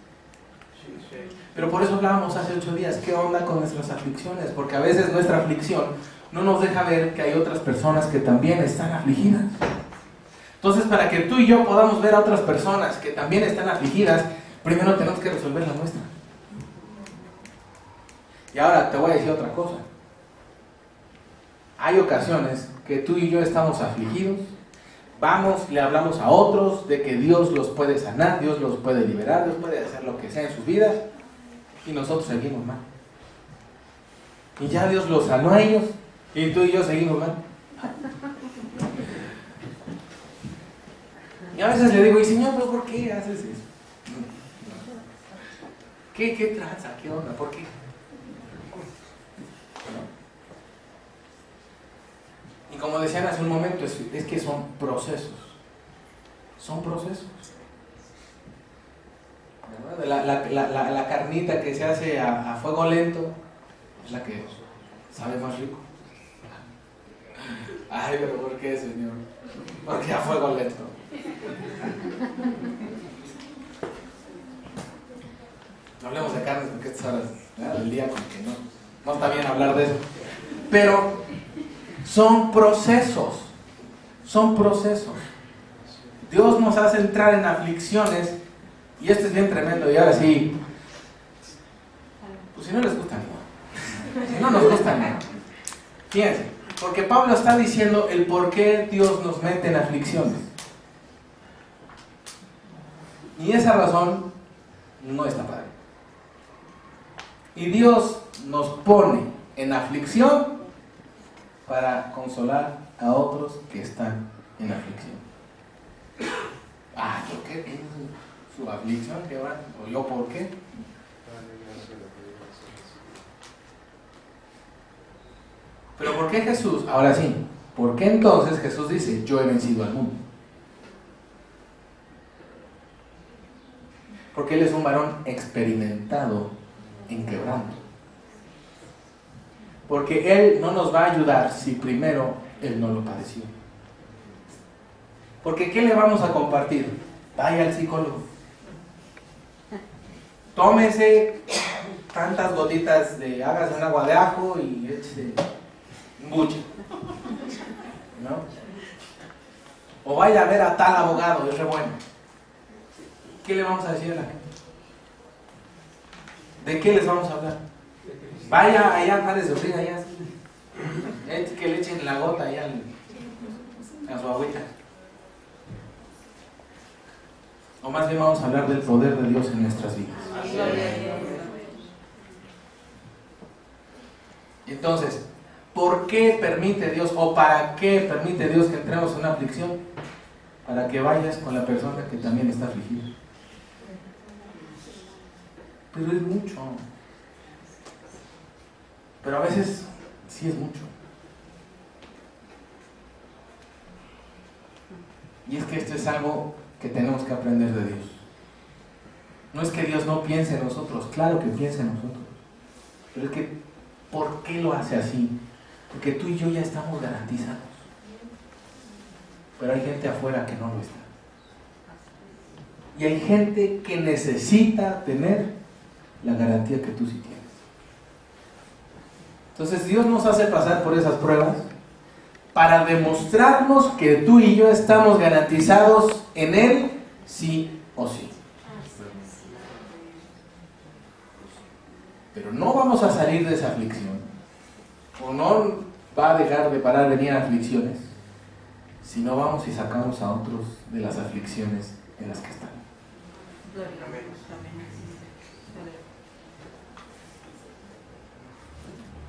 Pero por eso hablábamos hace 8 días, ¿qué onda con nuestras aflicciones? Porque a veces nuestra aflicción no nos deja ver que hay otras personas que también están afligidas. Entonces, para que tú y yo podamos ver a otras personas que también están afligidas, primero tenemos que resolver la nuestra. Y ahora te voy a decir otra cosa. Hay ocasiones que tú y yo estamos afligidos, vamos, le hablamos a otros de que Dios los puede sanar, Dios los puede liberar, Dios puede hacer lo que sea en sus vidas, y nosotros seguimos mal. Y ya Dios los sanó a ellos, y tú y yo seguimos mal. Y a veces le digo, y Señor, ¿pero por qué haces eso? ¿Qué tranza? ¿Qué onda? ¿Por qué? Y como decían hace un momento, es que son procesos. Son procesos. La carnita que se hace a fuego lento es la que sabe más rico. Ay, pero ¿por qué, Señor? Porque a fuego lento. No hablemos de carnes porque estas horas del día como que no está bien hablar de eso. Pero son procesos. Son procesos. Dios nos hace entrar en aflicciones. Y esto es bien tremendo. Y ahora sí, pues si no les gusta nada, si no nos gusta nada, fíjense, porque Pablo está diciendo el por qué Dios nos mete en aflicciones. Y esa razón no está padre. Y Dios nos pone en aflicción para consolar a otros que están en aflicción. Ah, ¿por qué? Su aflicción, ¿qué va? ¿O yo por qué? Pero ¿por qué Jesús? Ahora sí, ¿por qué entonces Jesús dice, yo he vencido al mundo? Porque Él es un varón experimentado en quebranto. Porque Él no nos va a ayudar si primero Él no lo padeció. Porque ¿qué le vamos a compartir? Vaya al psicólogo. Tómese tantas gotitas de, hágase un agua de ajo y échese un buche, ¿no? O vaya a ver a tal abogado, es re bueno. ¿Qué le vamos a decir a la gente? ¿De qué les vamos a hablar? Vaya allá, pare de sufrir allá. Que le echen la gota allá a su agüita. O más bien vamos a hablar del poder de Dios en nuestras vidas. Entonces, ¿por qué permite Dios o para qué permite Dios que entremos en una aflicción? Para que vayas con la persona que también está afligida. Pero es mucho. Pero a veces sí es mucho. Y es que esto es algo que tenemos que aprender de Dios. No es que Dios no piense en nosotros, claro que piensa en nosotros. Pero es que, ¿por qué lo hace así? Porque tú y yo ya estamos garantizados. Pero hay gente afuera que no lo está. Y hay gente que necesita tener la garantía que tú sí tienes. Entonces Dios nos hace pasar por esas pruebas para demostrarnos que tú y yo estamos garantizados en Él, sí o sí. Pero no vamos a salir de esa aflicción, o no va a dejar de parar de venir aflicciones, si no vamos y sacamos a otros de las aflicciones en las que están.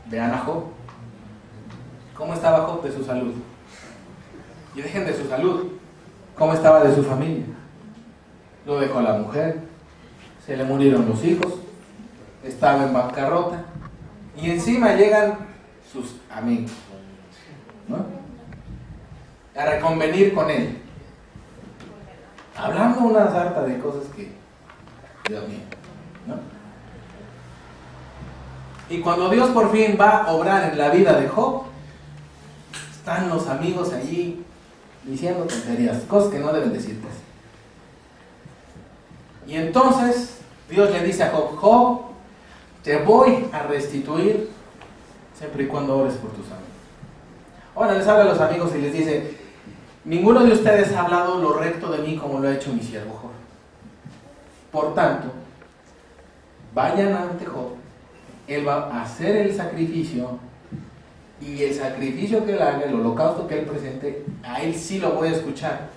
Vean a Job. ¿Cómo estaba Job de su salud? Y dejen de su salud. ¿Cómo estaba de su familia? Lo dejó la mujer, se le murieron los hijos, estaba en bancarrota y encima llegan sus amigos, ¿no? A reconvenir con él, hablando una sarta de cosas que, Dios mío, ¿no? Y cuando Dios por fin va a obrar en la vida de Job, están los amigos allí diciendo tonterías, cosas que no deben decir, pues. Y entonces Dios le dice a Job: Job, te voy a restituir siempre y cuando ores por tus amigos. Ahora les habla a los amigos y les dice: ninguno de ustedes ha hablado lo recto de mí como lo ha hecho mi siervo Job. Por tanto, vayan ante Job, él va a hacer el sacrificio, y el sacrificio que él haga, el holocausto que él presente, a él sí lo voy a escuchar,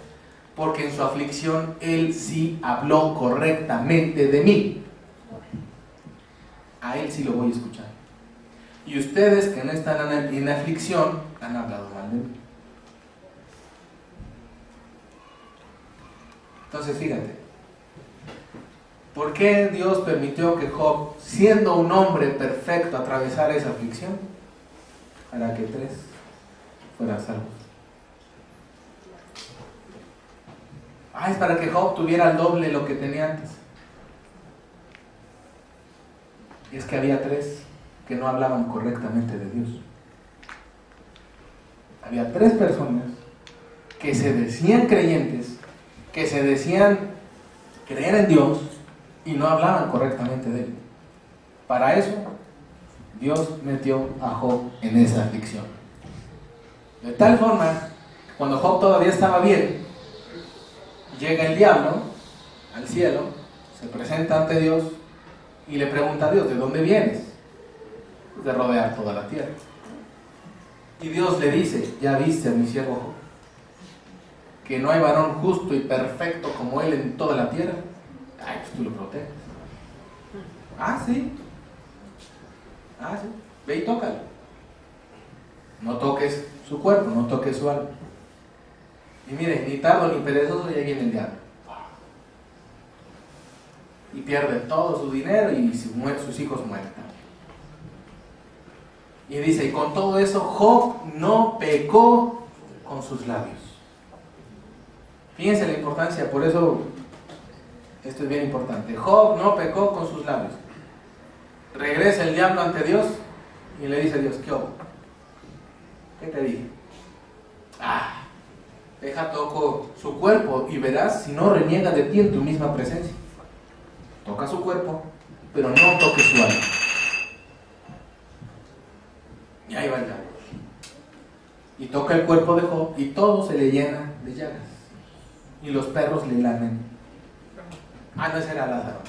porque en su aflicción él sí habló correctamente de mí. A él sí lo voy a escuchar. Y ustedes que no están en aflicción han hablado mal de mí. Entonces fíjate, ¿por qué Dios permitió que Job, siendo un hombre perfecto, atravesara esa aflicción? Para que 3 fueran salvos. Es para que Job tuviera el doble de lo que tenía antes. Es que había 3 que no hablaban correctamente de Dios. Había 3 personas que se decían creyentes, que se decían creer en Dios y no hablaban correctamente de Él. Para eso Dios metió a Job en esa aflicción. De tal forma, cuando Job todavía estaba bien, llega el diablo al cielo, se presenta ante Dios y le pregunta a Dios: ¿de dónde vienes? De rodear toda la tierra. Y Dios le dice: ya viste a mi siervo Job, que no hay varón justo y perfecto como él en toda la tierra. Pues tú lo proteges. Sí. Sí. Ve y tócalo. No toques su cuerpo, no toques su alma. Y miren, ni tardo ni perezoso, ya viene el diablo. Y pierde todo su dinero y sus hijos mueren. Y dice: y con todo eso Job no pecó con sus labios. Fíjense la importancia, por eso esto es bien importante. Job no pecó con sus labios. Regresa el diablo ante Dios y le dice a Dios: ¿qué hubo? ¿Qué te dije? Deja toco su cuerpo y verás si no reniega de ti en tu misma presencia. Toca su cuerpo, pero no toque su alma. Y ahí va el diablo. Y toca el cuerpo de Job y todo se le llena de llagas. Y los perros le lamen. No, ese era Lázaro.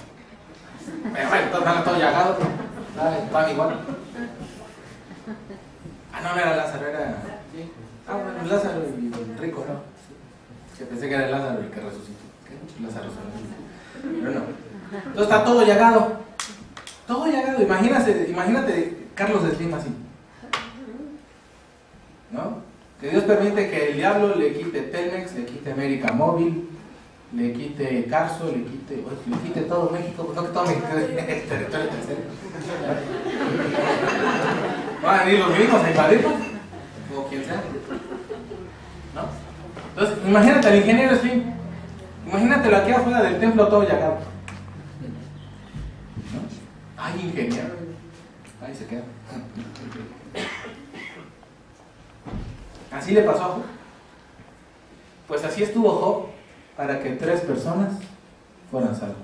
Pero bueno, todo llagado. Van igual. No era Lázaro, era... bueno, Lázaro y el rico, ¿no? Que pensé que era Lázaro el que resucitó. ¿Qué? Lázaro solo. Pero no. Entonces está todo llagado. Todo llagado. Imagínate Carlos Slim así. ¿No? Que Dios permite que el diablo le quite Telmex, le quite América Móvil, le quite Carso, le quite todo México, pues no que todo México es territorio tercero. Van a venir los gringos a invadirnos, o quien sea. ¿No? Entonces, imagínate al ingeniero Slim, imagínatelo aquí afuera del templo todo llagado. ¿No? Ingeniero. Ahí se queda. Así le pasó a Job. Pues así estuvo Job para que 3 personas fueran salvas.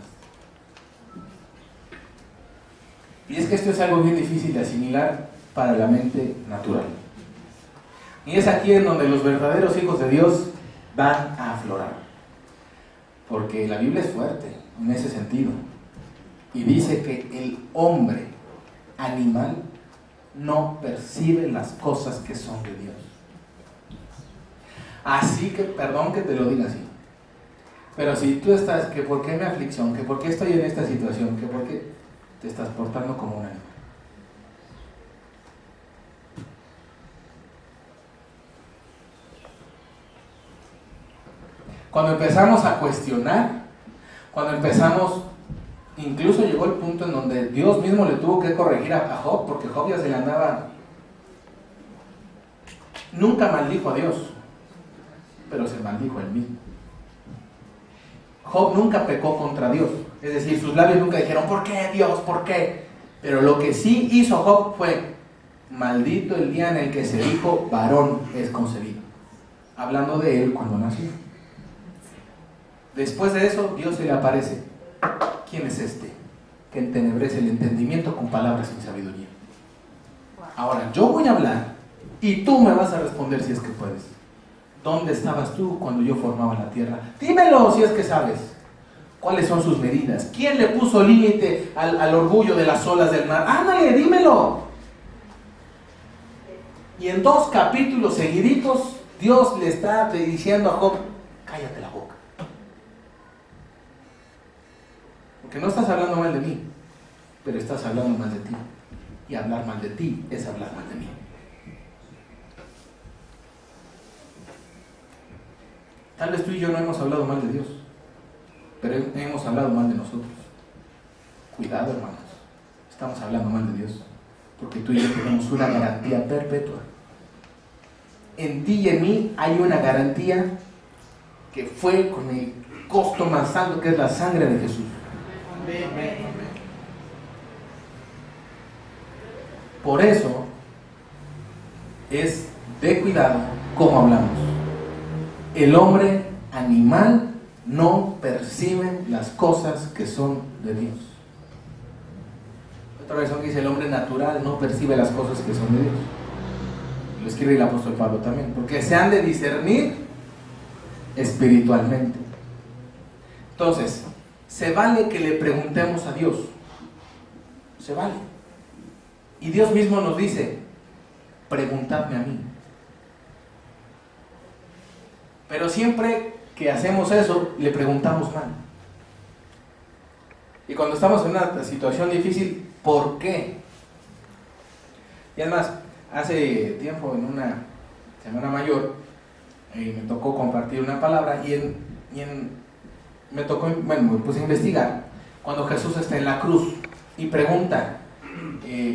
Y es que esto es algo bien difícil de asimilar para la mente natural. Y es aquí en donde los verdaderos hijos de Dios van a aflorar. Porque la Biblia es fuerte en ese sentido. Y dice que el hombre animal no percibe las cosas que son de Dios. Así que, perdón que te lo diga así, pero si tú estás, que por qué mi aflicción, que por qué estoy en esta situación, que por qué te estás portando como un animal. Cuando empezamos a cuestionar, cuando empezamos, incluso llegó el punto en donde Dios mismo le tuvo que corregir a Job, porque Job ya se le andaba, nunca maldijo a Dios, pero se maldijo a él mismo. Job nunca pecó contra Dios, es decir, sus labios nunca dijeron: ¿por qué Dios? ¿Por qué? Pero lo que sí hizo Job fue: maldito el día en el que se dijo, varón es concebido. Hablando de él cuando nació. Después de eso, Dios se le aparece. ¿Quién es este que entenebrece el entendimiento con palabras sin sabiduría? Ahora, yo voy a hablar y tú me vas a responder si es que puedes. ¿Dónde estabas tú cuando yo formaba la tierra? Dímelo si es que sabes. ¿Cuáles son sus medidas? ¿Quién le puso límite al orgullo de las olas del mar? Ándale, dímelo. Y en 2 capítulos seguiditos, Dios le está diciendo a Job: cállate la boca. Porque no estás hablando mal de mí, pero estás hablando mal de ti. Y hablar mal de ti es hablar mal de mí. Tal vez tú y yo no hemos hablado mal de Dios, pero hemos hablado mal de nosotros. Cuidado, hermanos. Estamos hablando mal de Dios, porque tú y yo tenemos una garantía perpetua. En ti y en mí hay una garantía que fue con el costo más alto, que es la sangre de Jesús. Por eso es de cuidado cómo hablamos. El hombre animal no percibe las cosas que son de Dios. Otra versión que dice: el hombre natural no percibe las cosas que son de Dios. Lo escribe el apóstol Pablo también, porque se han de discernir espiritualmente. Entonces, se vale que le preguntemos a Dios. Se vale. Y Dios mismo nos dice: preguntadme a mí. Pero siempre que hacemos eso, le preguntamos mal. Y cuando estamos en una situación difícil, ¿por qué? Y además, hace tiempo, en una semana mayor, me tocó compartir una palabra me puse a investigar cuando Jesús está en la cruz y pregunta,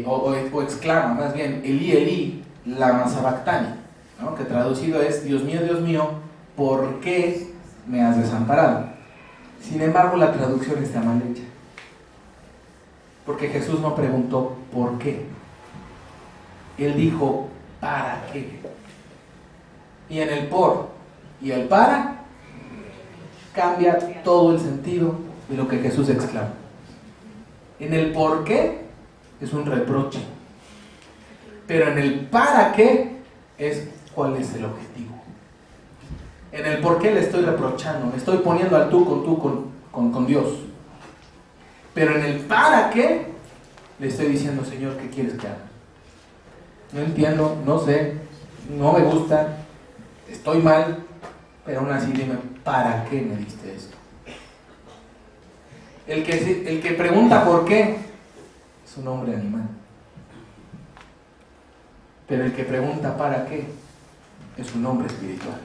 o exclama más bien: Elí, Elí, lama sabactani, ¿no? Que traducido es: Dios mío, ¿por qué me has desamparado? Sin embargo, la traducción está mal hecha, porque Jesús no preguntó ¿por qué? Él dijo: ¿para qué? Y en el por y el para cambia todo el sentido de lo que Jesús exclama. En el por qué es un reproche, pero en el para qué es cuál es el objetivo. En el por qué le estoy reprochando, me estoy poniendo al tú con Dios, pero en el para qué le estoy diciendo: Señor, ¿qué quieres que haga? No entiendo, no sé, no me gusta, estoy mal, pero aún así dime, ¿para qué me diste esto? El que pregunta por qué es un hombre animal, pero el que pregunta para qué es un hombre espiritual.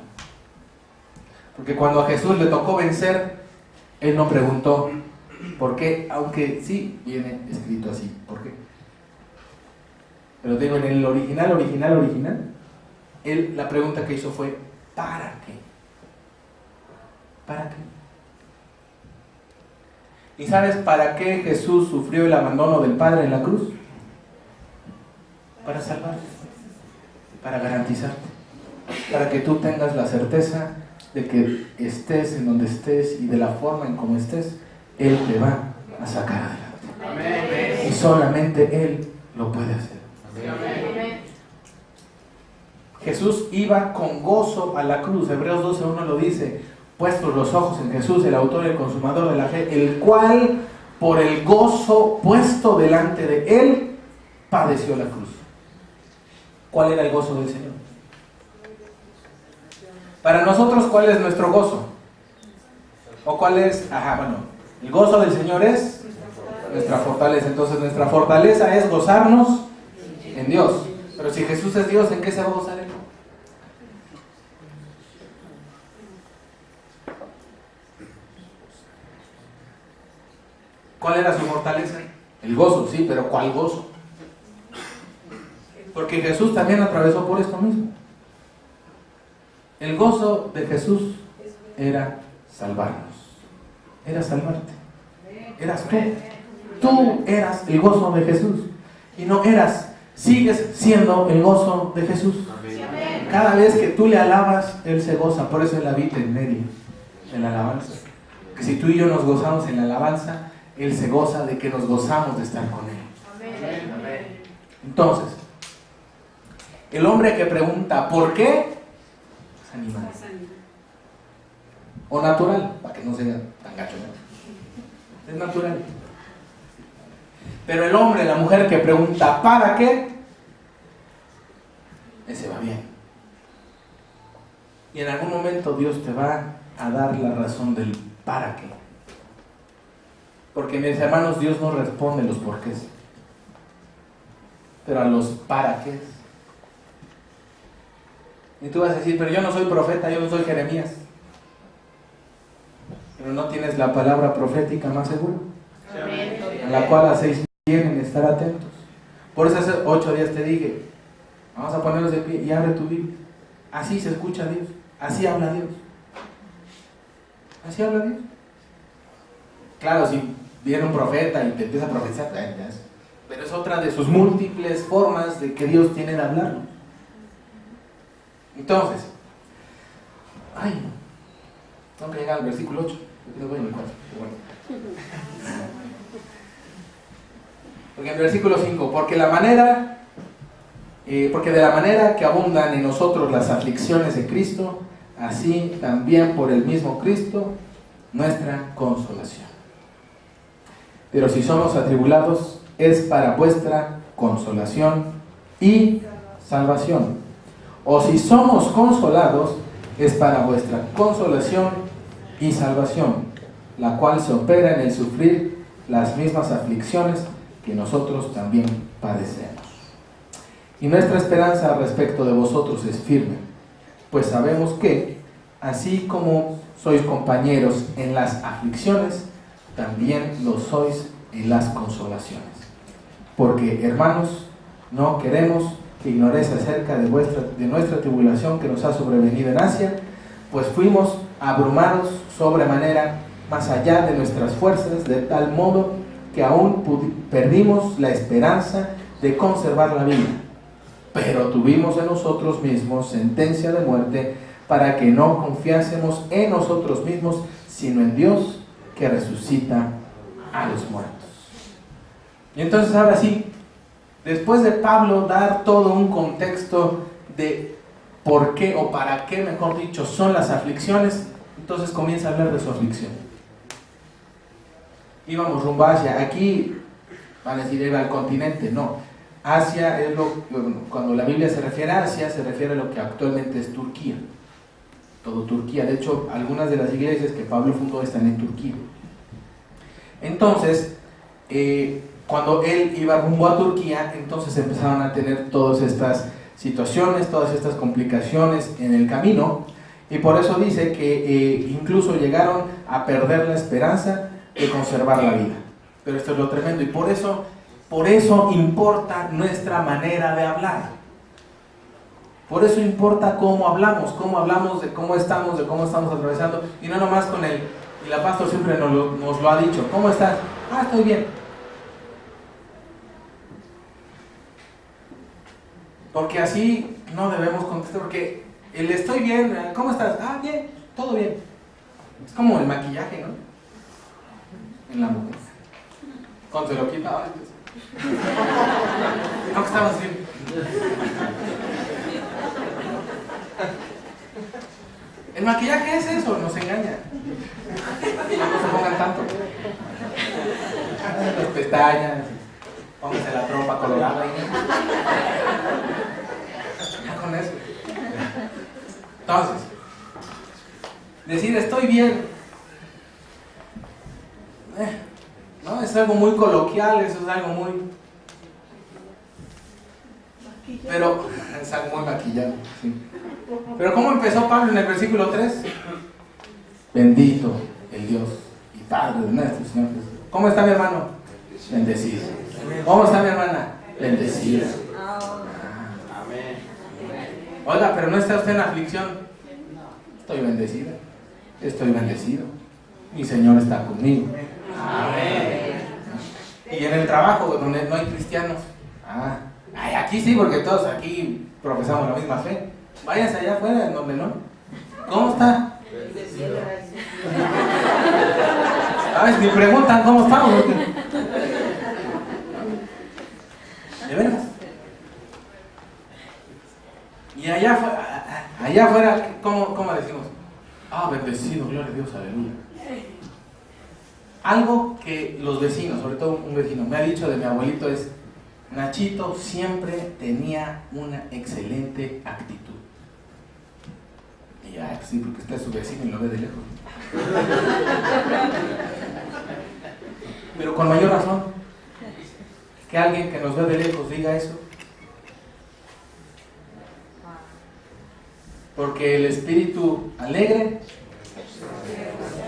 Porque cuando a Jesús le tocó vencer, Él no preguntó por qué, aunque sí viene escrito así, ¿por qué? Pero digo, en el original, Él, la pregunta que hizo fue: ¿para qué? ¿Para qué? ¿Y sabes para qué Jesús sufrió el abandono del Padre en la cruz? Para salvarte, para garantizarte, para que tú tengas la certeza de que estés en donde estés y de la forma en como estés, Él te va a sacar adelante. Amén. Y solamente Él lo puede hacer. Amén. Jesús iba con gozo a la cruz. Hebreos 12:1 lo dice: puestos los ojos en Jesús, el autor y el consumador de la fe, el cual por el gozo puesto delante de Él padeció la cruz. ¿Cuál era el gozo del Señor? Para nosotros, ¿cuál es nuestro gozo? ¿O cuál es? El gozo del Señor es nuestra fortaleza. Entonces nuestra fortaleza es gozarnos en Dios. Pero si Jesús es Dios, ¿en qué se va a gozar Él? ¿Cuál era su fortaleza? El gozo, sí, pero ¿cuál gozo? Porque Jesús también atravesó por esto mismo. El gozo de Jesús era salvarnos, era salvarte, eras tú. Tú eras el gozo de Jesús. Y no eras, sigues siendo el gozo de Jesús. Cada vez que tú le alabas, Él se goza. Por eso Él habita en medio de la alabanza. Que si tú y yo nos gozamos en la alabanza, Él se goza de que nos gozamos de estar con Él. Entonces, el hombre que pregunta ¿por qué? Es animal. O natural, para que no sea tan gacho, ¿no? Es natural. Pero el hombre, la mujer que pregunta ¿para qué? Ese va bien. Y en algún momento Dios te va a dar la razón del ¿para qué? Porque, mis hermanos, Dios no responde los porqués, pero a los para qué. Y tú vas a decir, pero yo no soy profeta, yo no soy Jeremías. Pero no tienes la palabra profética más segura, en la cual hacéis bien en estar atentos. Por eso hace 8 días te dije, vamos a ponernos de pie y abre tu Biblia. Así se escucha a Dios, así habla Dios. Así habla Dios. Claro, si viene un profeta y te empieza a profetizar, pero es otra de sus múltiples formas de que Dios tiene de hablarnos. Entonces, tengo que llegar al versículo 8. Yo voy en el 4, pero bueno. Porque en el versículo 5, porque de la manera que abundan en nosotros las aflicciones de Cristo, así también por el mismo Cristo nuestra consolación. Pero si somos atribulados, es para vuestra consolación y salvación. O si somos consolados, es para vuestra consolación y salvación, la cual se opera en el sufrir las mismas aflicciones que nosotros también padecemos. Y nuestra esperanza respecto de vosotros es firme, pues sabemos que, así como sois compañeros en las aflicciones, también lo sois en las consolaciones. Porque, hermanos, no queremos que ignoréis acerca de nuestra tribulación que nos ha sobrevenido en Asia, pues fuimos abrumados sobremanera más allá de nuestras fuerzas, de tal modo que aún perdimos la esperanza de conservar la vida. Pero tuvimos en nosotros mismos sentencia de muerte, para que no confiásemos en nosotros mismos, sino en Dios que resucita a los muertos. Y entonces ahora sí, después de Pablo dar todo un contexto de por qué o para qué, mejor dicho, son las aflicciones, entonces comienza a hablar de su aflicción. Íbamos rumbo a Asia. Aquí van a decir era el continente, no. Asia es cuando la Biblia se refiere a Asia, se refiere a lo que actualmente es Turquía. Todo Turquía. De hecho, algunas de las iglesias que Pablo fundó están en Turquía. Entonces, cuando él iba rumbo a Turquía, entonces empezaron a tener todas estas situaciones, todas estas complicaciones en el camino, y por eso dice que incluso llegaron a perder la esperanza de conservar la vida. Pero esto es lo tremendo, y por eso importa nuestra manera de hablar. Por eso importa cómo hablamos de cómo estamos atravesando, y no nomás con él. Y la pastor siempre nos lo ha dicho, ¿cómo estás? Estoy bien. Porque así no debemos contestar, porque el estoy bien, ¿cómo estás? Bien, todo bien. Es como el maquillaje, ¿no? En la mujer. Cuando se lo quita, no, que estabas bien. El maquillaje es eso, nos engaña. No se pongan tanto. Las pestañas, pónganse la trompa colorada. Ya con eso. Entonces, decir estoy bien, no, es algo muy coloquial, eso es algo muy... Pero es algo muy maquillado, sí. Pero ¿cómo empezó Pablo en el versículo 3? Bendito el Dios y Padre de nuestro Señor Jesús. ¿Cómo está mi hermano? Bendecido. ¿Cómo está mi hermana? Bendecida. Amén. Oiga, pero ¿no está usted en aflicción? Estoy bendecida. Estoy bendecido. Mi Señor está conmigo. Amén. Y en el trabajo, donde no hay cristianos. Ay, aquí sí, porque todos aquí profesamos la misma fe. Váyanse allá afuera, en donde no. ¿Cómo está? A ver, si me preguntan cómo estamos. ¿De veras? Y allá afuera, ¿cómo decimos? Bendecido, gloria a Dios, aleluya. Algo que los vecinos, sobre todo un vecino, me ha dicho de mi abuelito es: Nachito siempre tenía una excelente actitud. Y pues sí, porque está su vecino y lo ve de lejos. Pero con mayor razón, que alguien que nos ve de lejos diga eso. Porque el espíritu alegre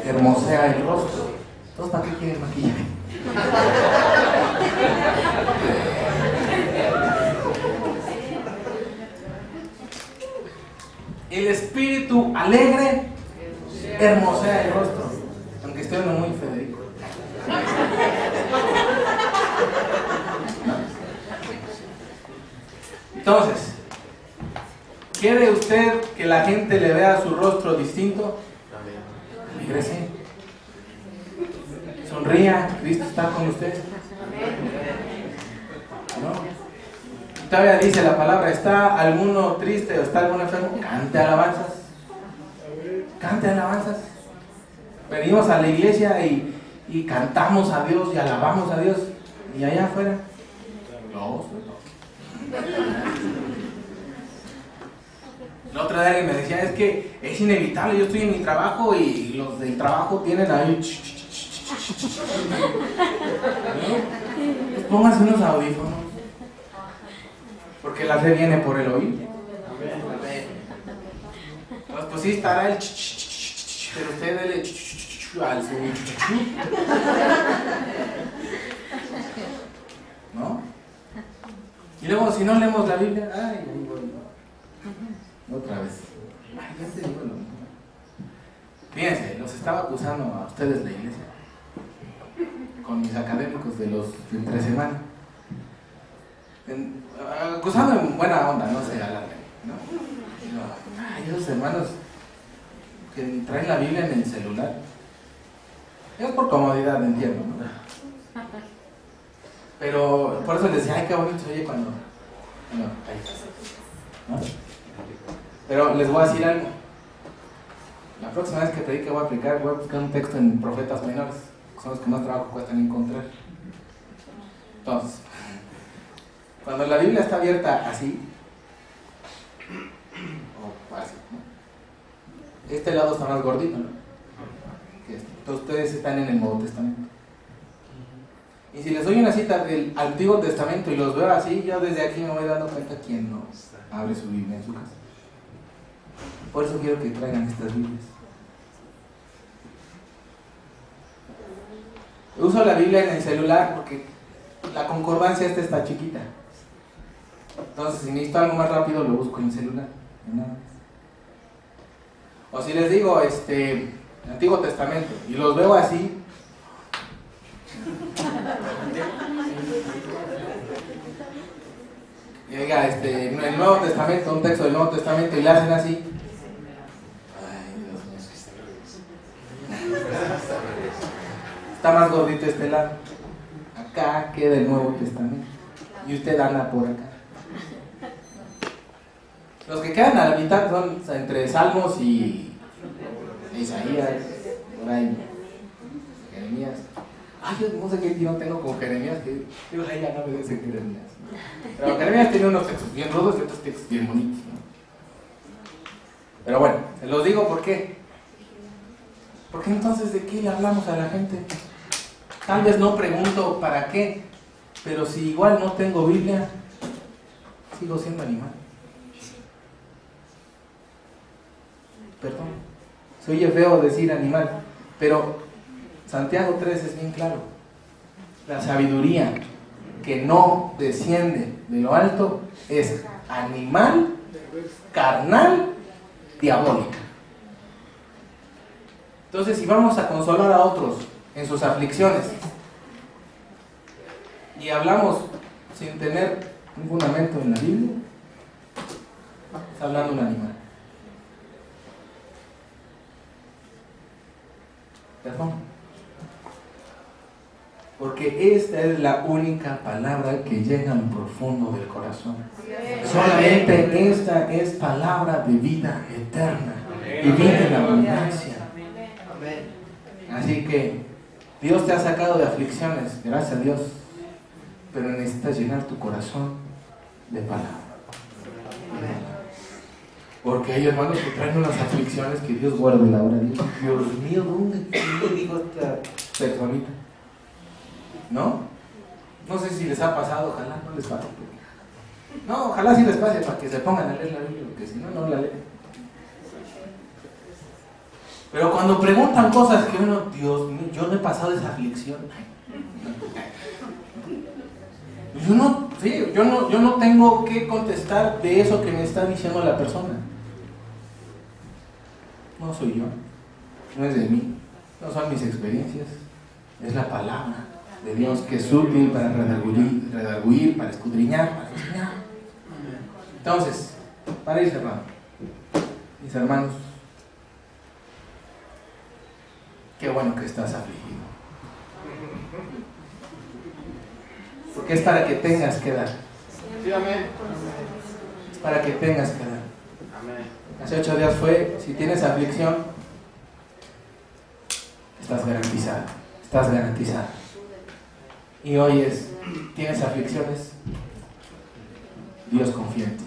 hermosea el rostro. ¿Todos para qué quieren maquillaje? El espíritu alegre hermosea el rostro. Aunque estoy hablando muy Federico. Entonces, ¿quiere usted que la gente le vea su rostro distinto? Alégrese. Sonría, Cristo está con usted. ¿No? Todavía dice la palabra: ¿está alguno triste o está alguno enfermo? Cante alabanzas. Cante alabanzas. Venimos a la iglesia y cantamos a Dios y alabamos a Dios. Y allá afuera, no. La otra vez alguien me decía: es que es inevitable, yo estoy en mi trabajo y los del trabajo tienen ahí. ¿No? Pónganse unos audífonos. Porque la fe viene por el oír. Pues sí estará el pero usted dele al su. ¿No? Y luego, si no leemos la Biblia, otra vez. Ya te digo lo mismo. Fíjense, los estaba acusando a ustedes la iglesia con mis académicos de los de entre semana. Acusando en buena onda, no se alarguen, ¿no? Esos hermanos que traen la Biblia en el celular. Es por comodidad, entiendo, ¿no? Pero por eso les decía: ay, qué bonito se oye cuando. Ahí está, ¿no? Pero les voy a decir algo. La próxima vez que predique voy a buscar un texto en profetas menores, que son los que más trabajo cuestan encontrar. Entonces, cuando la Biblia está abierta así, o así, ¿no? Este lado está más gordito, ¿no? Entonces ustedes están en el Nuevo Testamento. Y si les doy una cita del Antiguo Testamento y los veo así, yo desde aquí me voy dando cuenta quién no abre su Biblia en su casa. Por eso quiero que traigan estas Biblias. Uso la Biblia en el celular porque la concordancia esta está chiquita. Entonces, si necesito algo más rápido, lo busco en el celular. O si les digo, el Antiguo Testamento, y los veo así. Y diga, en el Nuevo Testamento, un texto del Nuevo Testamento, y le hacen así. Ay, Dios mío. Está más gordito este lado. Acá queda el Nuevo Testamento. Y usted anda por acá. Los que quedan a la mitad son entre Salmos y Isaías, por ahí, Jeremías. Ay, yo no sé qué tiro tengo con Jeremías, que yo ya no me dice Jeremías. Pero Jeremías tiene unos textos bien rudos y otros textos bien bonitos, ¿no? Pero bueno, se los digo ¿por qué? Porque entonces ¿de qué le hablamos a la gente? Tal vez no pregunto para qué, pero si igual no tengo Biblia, sigo siendo animal. Perdón, se oye feo decir animal, pero Santiago 3 es bien claro. La sabiduría que no desciende de lo alto es animal, carnal, diabólica. Entonces, si vamos a consolar a otros en sus aflicciones, y hablamos sin tener un fundamento en la Biblia, está hablando un animal. Perdón. Porque esta es la única palabra que llega al profundo del corazón. Solamente esta es palabra de vida eterna y vida en abundancia. Así que Dios te ha sacado de aflicciones, gracias a Dios, pero necesitas llenar tu corazón de palabra. Porque hay hermanos que traen unas aflicciones que Dios guarde la hora. Dios mío, ¿dónde dijo esta personita? ¿No? No sé si les ha pasado, ojalá no les pase. No, ojalá sí les pase para que se pongan a leer la Biblia, porque si no, no la leen. Pero cuando preguntan cosas que uno, Dios mío, yo no he pasado esa aflicción. Yo no tengo que contestar de eso que me está diciendo la persona. No soy yo, no es de mí, no son mis experiencias, es la palabra de Dios que es útil para redarguir, para escudriñar, para enseñar. Entonces, para ir cerrando, mis hermanos, qué bueno que estás afligido. Porque es para que tengas que dar. Sí, amén. Es para que tengas que dar. Amén. Hace 8 días fue, si tienes aflicción, estás garantizado. Estás garantizado. Y hoy es, tienes aflicciones, Dios confía en ti.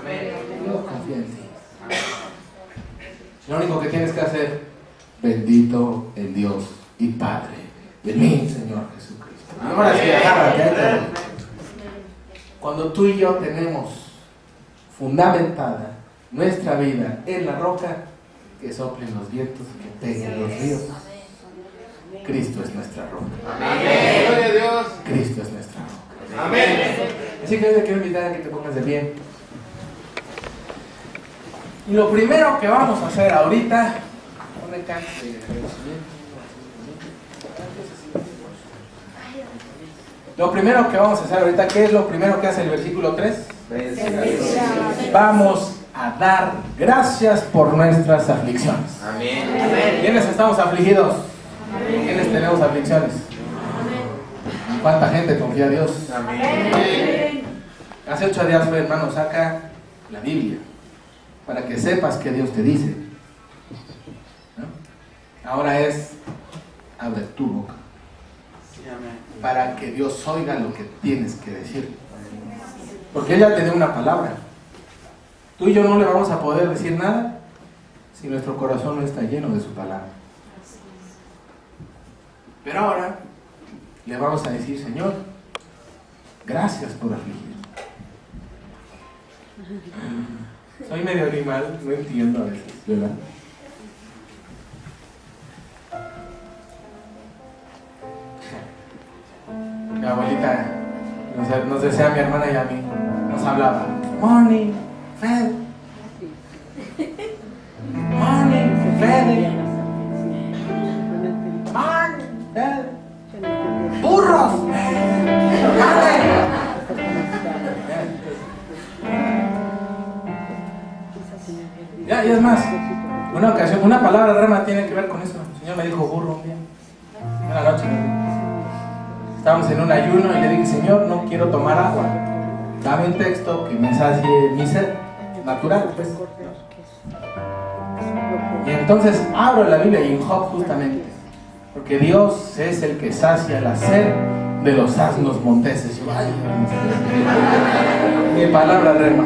Amén. Dios confía en ti. Lo único que tienes que hacer, bendito el Dios y Padre de mi Señor Jesucristo. Ahora sí, agárrate. Cuando tú y yo tenemos fundamentada nuestra vida en la roca, que soplen los vientos, que peguen los ríos, Cristo es nuestra roca. Amén. Gloria a Dios. Cristo es nuestra roca. Amén. Así que yo te quiero invitar a que te pongas de pie. Y lo primero que vamos a hacer ahorita, ¿dónde está? Lo primero que vamos a hacer ahorita, ¿qué es lo primero que hace el versículo 3? Vamos a dar gracias por nuestras aflicciones. Amén. ¿Quiénes estamos afligidos? ¿Quiénes tenemos aflicciones? ¿Cuánta gente confía a Dios? Amén. Hace 8 días fue, hermano, saca la Biblia para que sepas que Dios te dice, ¿no? Ahora es, abre tu boca para que Dios oiga lo que tienes que decir, porque Él ya te dio una palabra. Tú y yo no le vamos a poder decir nada si nuestro corazón no está lleno de su palabra. Pero ahora le vamos a decir, Señor, gracias por afligirme. Soy medio animal, no entiendo a veces, ¿verdad? Mi abuelita nos decía a mi hermana y a mí, nos hablaba, Morning, Fede. Morning, Fede. Morning, Fede. Burros. Ya, y es más, una ocasión, una palabra rema tiene que ver con eso. El Señor me dijo burro un día, una noche. Estábamos en un ayuno y le dije, Señor, no quiero tomar agua. Dame un texto que me sacie mi sed natural, pues. Y entonces abro la Biblia y en Job justamente, porque Dios es el que sacia la sed de los asnos monteses. Y yo, ay, mi palabra rema.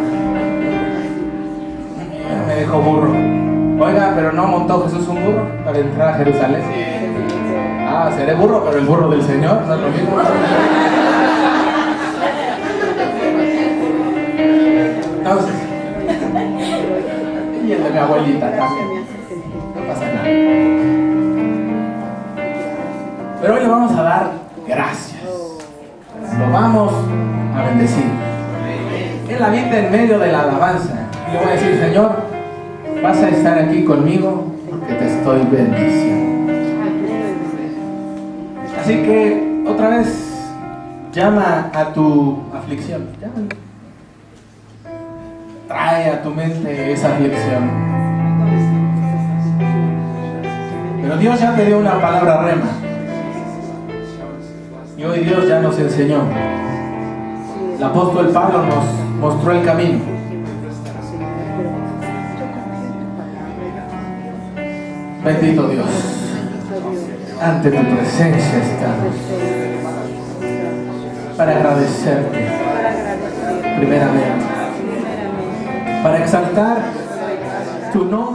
Me dijo burro. Oiga, pero no montó Jesús un burro para entrar a Jerusalén. Ah, seré burro, pero el burro del Señor no es lo mismo. Entonces, y el de mi abuelita también. No pasa nada. Pero hoy le vamos a dar gracias. Lo vamos a bendecir. Él habita en medio de la alabanza. Y le voy a decir, Señor, vas a estar aquí conmigo porque te estoy bendiciendo. Así que, otra vez, Llama a tu aflicción. Llámalo. Trae a tu mente esa aflicción. Pero Dios ya te dio una palabra rema. Y hoy Dios ya nos enseñó. El apóstol Pablo nos mostró el camino. Bendito Dios. Ante tu presencia estamos. Para agradecerte. Primeramente. Para exaltar tu nombre.